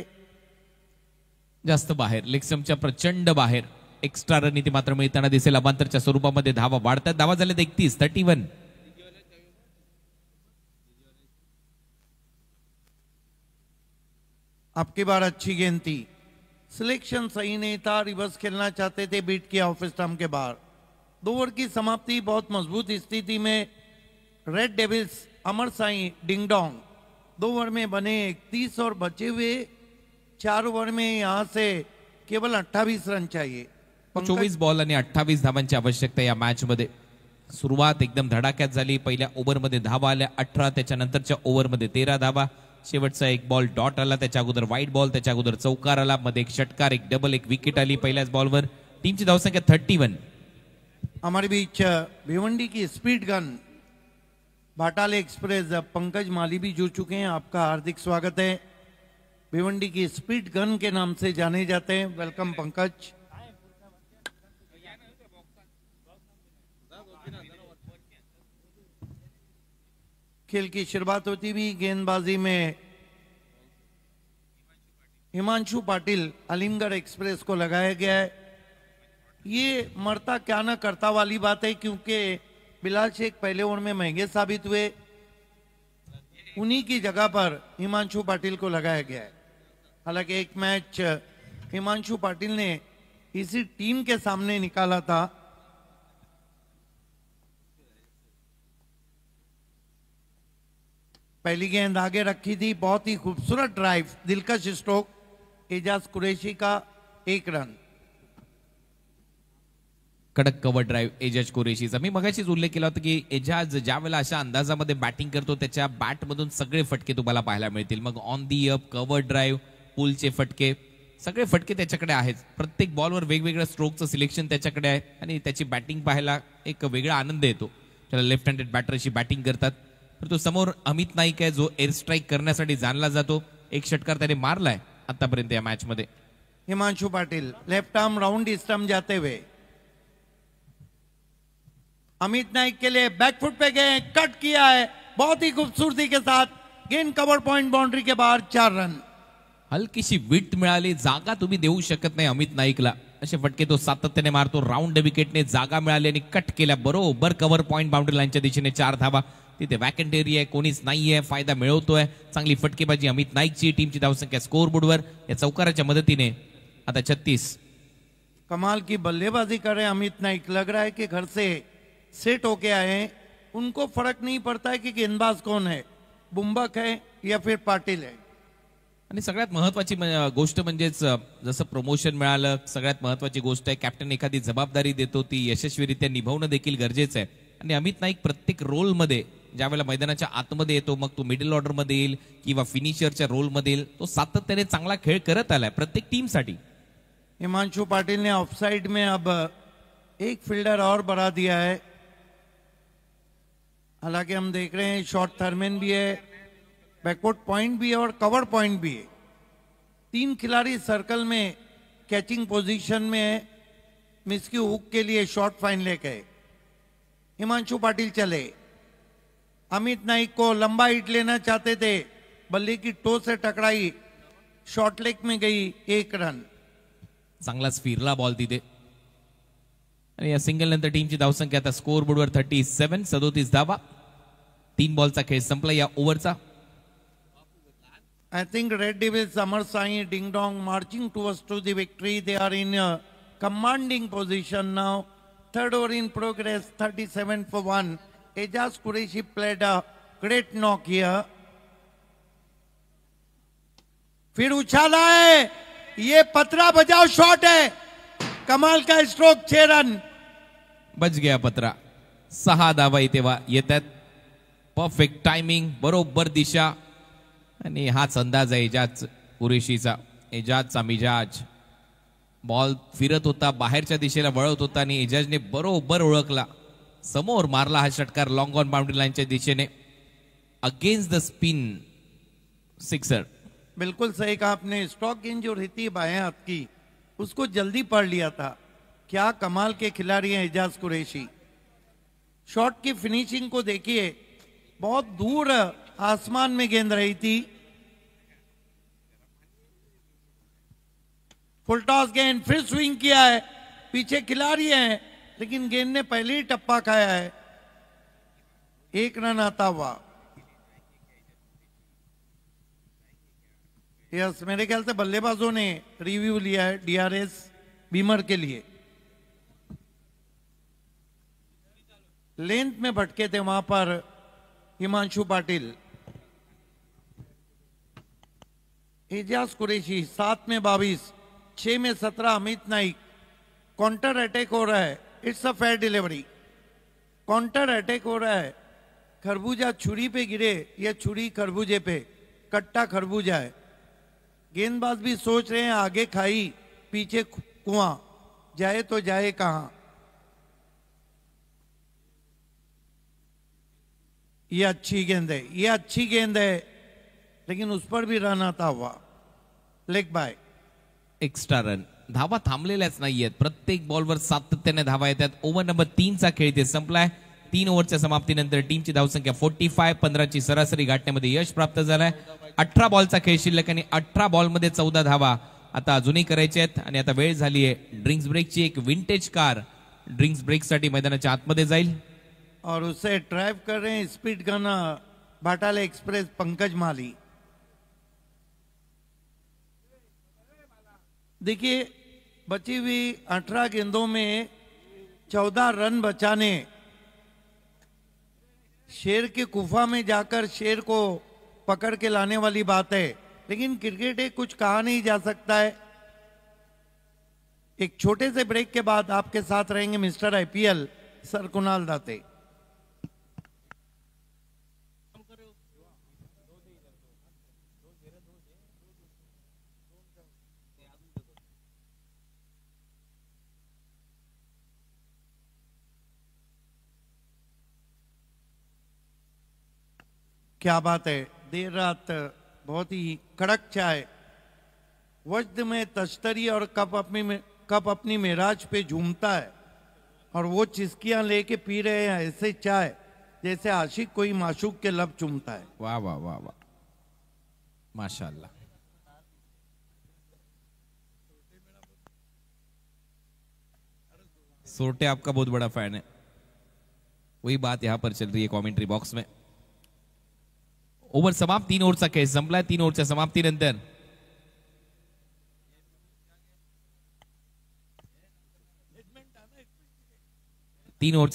Speaker 2: जास्त बाहेर, लेगस्टम्पच्या प्रचंड बाहेर. एक्स्ट्रा रणनीती मात्र मिळताना दिसेल. अमांतरच्या स्वरूपामध्ये धावा वाढतात. धावा झाल्यात 31-31.
Speaker 1: आपकी बार अच्छी गेंद थी, सिलेक्शन सही नहीं था. रिवर्स खेलना चाहते थे, बीट किया ऑफ स्टंप के बाहर. 2 ओवर की समाप्ति. बहुत मजबूत स्थिति में रेड डेविल्स अमर साई डिंगडोंग 2 ओवर में बने 31 और बचे हुए 4 ओवर में यहां से केवल 28 रन चाहिए.
Speaker 2: 24 बॉल आणि 28 धावांची आवश्यकता या मॅच मध्ये. सुरुवात एकदम धडाक्यात झाली. पहिल्या ओव्हरमध्ये धावा आल्या 18, त्याच्यानंतरच्या ओव्हरमध्ये 13 धावा. शेवटचा एक बॉल डॉट आला, त्याच्या अगोदर व्हाईट बॉल, त्याच्या अगोदर चौकार आला, मध्ये एक षटकार, एक डबल, एक विकेट आली पहिल्याच बॉलवर. टीमची धावसंख्या 31.
Speaker 1: हमारे बीच भिवंडी की स्पीड गन भाटाले एक्सप्रेस पंकज माली भी जुड़ चुके हैं. आपका हार्दिक स्वागत है. भिवंडी की स्पीड गन के नाम से जाने जाते हैं. वेलकम पंकज. खेल की शुरुआत होती हुई गेंदबाजी में हिमांशु पाटिल अलीमगढ़ एक्सप्रेस को लगाया गया है. ये मरता क्या न करता वाली बात है क्योंकि बिलाल शेख पहले ओवर में महंगे साबित हुए. उन्हीं की जगह पर हिमांशु पाटिल को लगाया गया है. हालांकि एक मैच हिमांशु पाटिल ने इसी टीम के सामने निकाला था. पहली गेंद आगे रखी थी. बहुत ही खूबसूरत ड्राइव, दिलकश स्ट्रोक एजाज कुरैशी का. 1 रन.
Speaker 2: कडक कव्हर ड्राईव्ह एजाज कुरेशीचा. मी मगाशीच उल्लेख केला होता की एजाज ज्या वेळेला अशा अंदाजामध्ये बॅटिंग करतो त्याच्या बॅटमधून सगळे फटके तुम्हाला पाहायला मिळतील. मग on the up, cover drive, पुलचे फटके, सगळे फटके त्याच्याकडे आहेत. प्रत्येक बॉलवर वेगवेगळ्या स्ट्रोकचं सिलेक्शन त्याच्याकडे आहे आणि त्याची बॅटिंग पाहायला एक वेगळा आनंद येतो. त्याला लेफ्ट हँडेड बॅटरशी बॅटिंग करतात. तर तो समोर अमित नाईक आहे जो एअर स्ट्राईक करण्यासाठी जाणला जातो. एक षटकार त्याने मारलाय आतापर्यंत या मॅच मध्ये.
Speaker 1: Himanshu Patil left arm round stump जाते हुए, अमित नाइक के लिए बैकफुट पे गए, कट किया है बहुत ही खूबसूरती के साथ, गेंद कवर पॉइंट बाउंड्री के बाहर, 4 रन।
Speaker 2: हलकीशी विट मिळाली, जागा तुम्ही देऊ शकत नाही अमित नाईकला, असे फटके तो सातत्याने मारतो. राऊंड विकेटने जागा मिळाली आणि कट केल्या बरोबर कव्हर पॉइंट बाउंड्री लाईनच्या दिशेने 4 धावा. तिथे वॅकंट एरिया आहे, कोणीच नाहीये, फायदा मिळवतोय. चांगली फटकेबाजी अमित नाईकची. टीमची धावसंख्या स्कोअर बोर्डवर या चौकाराच्या मदतीने आता 36.
Speaker 1: कमाल की बल्लेबाजी कर रहे हैं अमित नाइक, लग रहा है कि घर से सेट होके आए हैं. उनको फर्क नहीं पड़ता है कि गेंदबाज कौन है, बुम्बक है या फिर पाटिल है.
Speaker 2: आणि सगळ्यात महत्वाची गोष्ट म्हणजेच जसं प्रमोशन मिळालं, सगळ्यात महत्वाची गोष्ट आहे कॅप्टन एखादी जबाबदारी देतो ती यशस्वीरित्या निभावणं देखील गरजेचं आहे. आणि अमित नाईक प्रत्येक रोलमध्ये ज्यावेळेला मैदानाच्या आतमध्ये येतो, मग तो मिडल ऑर्डर मध्ये येईल किंवा फिनिशरच्या रोलमध्ये येईल, तो सातत्याने चांगला खेळ करत आलाय प्रत्येक टीमसाठी.
Speaker 1: हिमांशु पाटिल ने ऑफसाइड में अब एक फील्डर और बढ़ा दिया है. हालांकि हम देख रहे हैं शॉर्ट थर्मेन भी है, बैकवर्ड पॉइंट भी है और कवर पॉइंट भी है. 3 खिलाड़ी सर्कल में कैचिंग पोजीशन में है. मिसकी हुक के लिए शॉर्ट फाइन लेके हिमांशु पाटिल चले. अमित नाइक को लंबा हिट लेना चाहते थे, बल्ले की टो से टकराई, शॉर्ट लेग में गई, 1 रन.
Speaker 2: चांगलाच फिरला बॉल तिथे. आणि या सिंगल नंतर टीमची धावसंख्या आता स्कोअर बोर्डवर 37, 37 धावा. 3 बॉलचा खेळ संपला या ओव्हरचा.
Speaker 1: I think Red Devils, Amar Sai, Ding Dong marching towards to the victory. They are in a commanding position now. 3rd over in progress, 37 for 1. Ejaz Qureshi played a great knock here. फिर उछाला है, ये पतरा बजाओ shot है, कमाल का stroke, 6 run.
Speaker 2: बच गया पत्रा. 6 धावा इथे येतात. परफेक्ट टायमिंग, बरोबर दिशा. आणि हाच अंदाज आहे एजाज कुरेशीचा. एजाजचा मिजाज. बॉल फिरत होता, बाहेरच्या दिशेला वळत होता आणि एजाजने बरोबर ओळखला, समोर मारला हा षटकार लॉंग ऑन बाउंड्री लाईनच्या दिशेने. Against the spin, sixer.
Speaker 1: बिल्कुल सही कहा आपने. स्ट्रोक गेंद जो रहती है बाएं हाथ की, उसको जल्दी पढ़ लिया था. क्या कमाल के खिलाड़ी हैं एजाज कुरैशी. शॉट की फिनिशिंग को देखिए, बहुत दूर आसमान में गेंद रही थी. फुल टॉस गेंद, फिर स्विंग किया है, पीछे खिलाड़ी है लेकिन गेंद ने पहले ही टप्पा खाया है. 1 रन आता हुआ. यस, मेरे ख्याल से बल्लेबाजों ने रिव्यू लिया है डीआरएस बीमर के लिए. लेंथ में भटके थे वहां पर हिमांशु पाटिल. एजाज कुरैशी 7 में 22, 6 में 17 अमित नाइक. काउंटर अटैक हो रहा है. It's a fair delivery. Counter attack हो रहा है. खरबूजा छुरी पे गिरे या छुरी खरबूजे पे, कट्टा खरबूजा है. गेंदबाज भी सोच रहे हैं आगे खाई पीछे कुआं, जाए तो जाए कहां. ये अच्छी गेंद है, ये अच्छी गेंद है, लेकिन उस पर भी रन आता हुआ. Leg bye.
Speaker 2: Extra run. धावा थांबलेल्याच नाहीयेत. प्रत्येक बॉलवर सातत्याने धावा येतात. ओव्हर नंबर 3 चा खेळ इथे संपलाय. 3 ओव्हरच्या समाप्तीनंतर टीमची धावसंख्या 45, 15ची सरासरी गाठण्यामध्ये यश प्राप्त झालंय. 18 बॉलचा खेळ शिल्लक आणि 18 बॉलमध्ये 14 धावा आता अजूनही करायचे आहेत. आणि आता वेळ झाली आहे ड्रिंक्स ब्रेकची. एक विंटेज कार ड्रिंक्स ब्रेकसाठी मैदानाच्या आतमध्ये जाईल.
Speaker 1: और उसे ड्राइव कर रहे हैं स्पीड गनर बाटाला एक्सप्रेस पंकज माली. देखिए, बची हुई 18 गेंदों में 14 रन बचाने, शेर के गुफा में जाकर शेर को पकड़ के लाने वाली बात है. लेकिन क्रिकेट है, कुछ कहा नहीं जा सकता है. एक छोटे से ब्रेक के बाद आपके साथ रहेंगे mister IPL sir Kunal Date. क्या बात है. देर रात बहुत ही कड़क चाय वज्द में तश्तरी और कप अपनी मेराज पे झूमता है और वो चिस्कियां लेके पी रहे हैं ऐसे चाय जैसे आशिक कोई माशूक के लब चूमता है।
Speaker 2: वाह वाह वाह वाह, माशाल्लाह। सोरटे आपका बहुत बड़ा फैन है, वही बात यहां पर चल रही है कमेंट्री बॉक्स में। ओव्हर समाप्त, 3 ओव्हरचा खेळ संपलाय। 3 ओव्हरच्या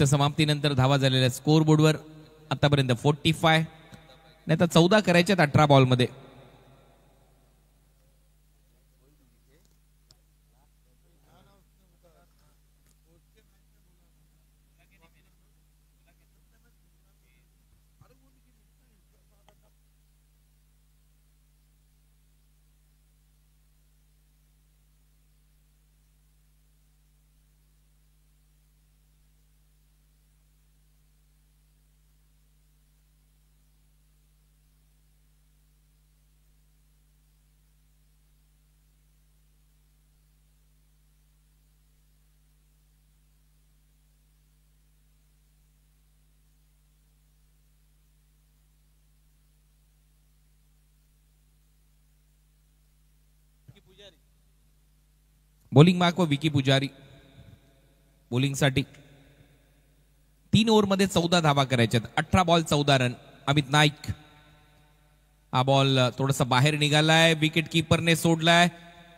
Speaker 2: समाप्तीनंतर धावा झालेल्या स्कोर बोर्डवर आतापर्यंत 45, नाही तर 14 करायच्यात 18 बॉलमध्ये। बॉलिंग मार्क व विकी पुजारी बॉलिंगसाठी 3 ओव्हरमध्ये 14 धावा करायच्यात, 18 बॉल 14 रन। अमित नाईक, हा बॉल थोडासा बाहेर निघालाय, विकेट कीपरने सोडलाय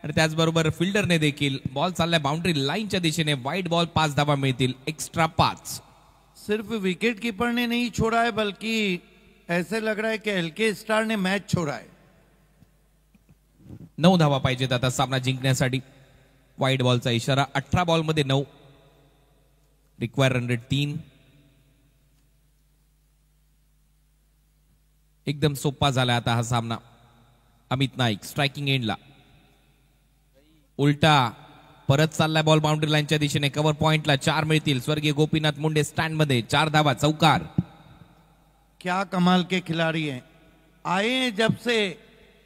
Speaker 2: आणि त्याचबरोबर फिल्डरने देखील। बॉल चाललाय बाउंड्री लाईनच्या दिशेने, वाईड बॉल, 5 धावा मिळतील, एक्स्ट्रा 5।
Speaker 1: सिर्फ विकेट कीपर ने नहीं छोड़ा है बल्कि ऐसे लग रहा है कि एलके स्टार ने मैच छोड़ा है।
Speaker 2: 9 धावा पाहिजेत आता सामना जिंकण्यासाठी। वाईड बॉलचा इशारा, 18 बॉलमध्ये 9, रिक्वायर रन रेट 3। एकदम सोपा झाला आता हा सामना। अमित नाईक स्ट्रायकिंग एंडला, उलटा परत चाललाय बॉल बाउंड्री लाईनच्या दिशेने, कव्हर पॉइंटला 4 मिळतील। स्वर्गीय गोपीनाथ मुंडे स्टँड मध्ये, 4 धावा, चौकार।
Speaker 1: क्या कमाल के खिलाड़ी हैं, आए हैं जब से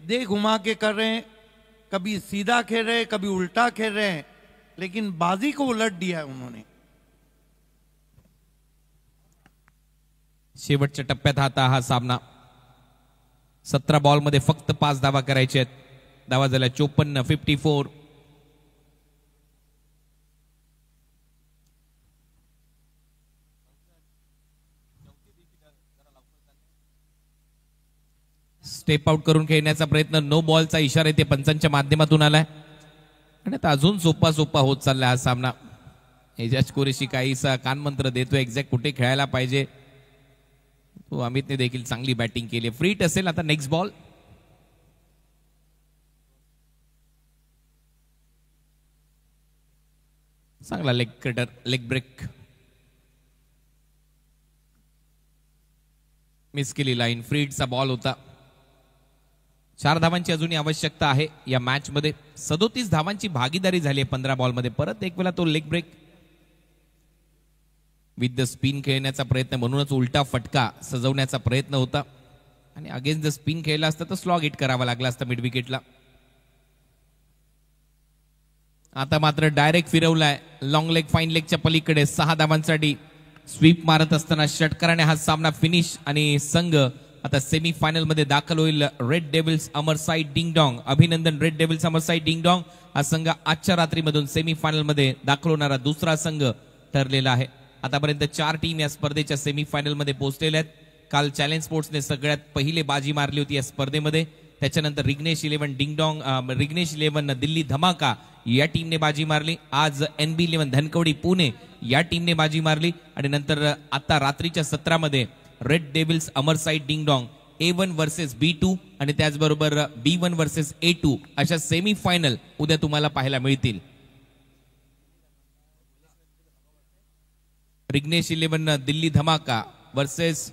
Speaker 1: दे घुमा के कर रहे हैं, कभी सीधा खेल रहे हैं, कभी उल्टा खेल रहे हैं, लेकिन बाजी को उलट दिया है उन्होंने।
Speaker 2: शेवटच्या टप्प्यात आता हा सामना। 17 बॉलमध्ये फक्त 5 धावा करायचे आहेत। धावा झाल्या 54, 54। स्टेप आउट करून खेळण्याचा प्रयत्न, नो बॉलचा इशारा इथे पंचांच्या माध्यमातून आलाय आणि आता अजून सोपा होत चाललाय हा सामना। एजाज कुरेशी काहीसा कानमंत्र देतोय एक्झॅक्ट कुठे खेळायला पाहिजे। तो अमितने देखील चांगली बॅटिंग केली, फ्रीट असेल आता नेक्स्ट बॉल। चांगला लेग ब्रेक मिस केली लाईन, फ्रीटचा बॉल होता। 4 धावांची अजूनही आवश्यकता आहे या मॅच मध्ये। 37 धावांची भागीदारी झाली आहे 15 बॉलमध्ये। परत एक वेळा तो leg break with the spin खेळण्याचा प्रयत्न, म्हणूनच उलटा फटका सजवण्याचा प्रयत्न होता आणि अगेन्स्ट द स्पिन खेळला असता तर स्लॉग हिट करावा लागला असता मिड विकेटला। आता मात्र डायरेक्ट फिरवलाय लॉंग लेग फाईन लेगच्या पलीकडे 6 धावांसाठी। स्वीप मारत असताना षटकाराने हा सामना फिनिश आणि संघ आता सेमी फायनल मध्ये दाखल होईल। Red devils Amarsai ding dong, अभिनंदन red devils Amarsai ding dong. हा संघ आजच्या रात्रीमधून सेमी फायनल मध्ये दाखल होणारा दुसरा संघ ठरलेला आहे। आतापर्यंत 4 टीम या स्पर्धेच्या सेमी फायनल मध्ये पोहोचलेल्या आहेत। काल चॅलेंज स्पोर्ट्सने सगळ्यात पहिले बाजी मारली होती या स्पर्धेमध्ये, त्याच्यानंतर रिग्नेश 11 डिंग डॉंग, रिग्नेश 11 दिल्ली धमाका या टीमने बाजी मारली। आज NB 11 धनकवडी पुणे या टीमने बाजी मारली आणि नंतर आता रात्रीच्या सत्रामध्ये red devils Amarsai ding dong A1 versus B2 आणि त्याचबरोबर B1 वर्सेस A2 अशा सेमी फायनल उद्या तुम्हाला पाहायला मिळतील। रिग्नेश 11 दिल्ली धमाका वर्सेस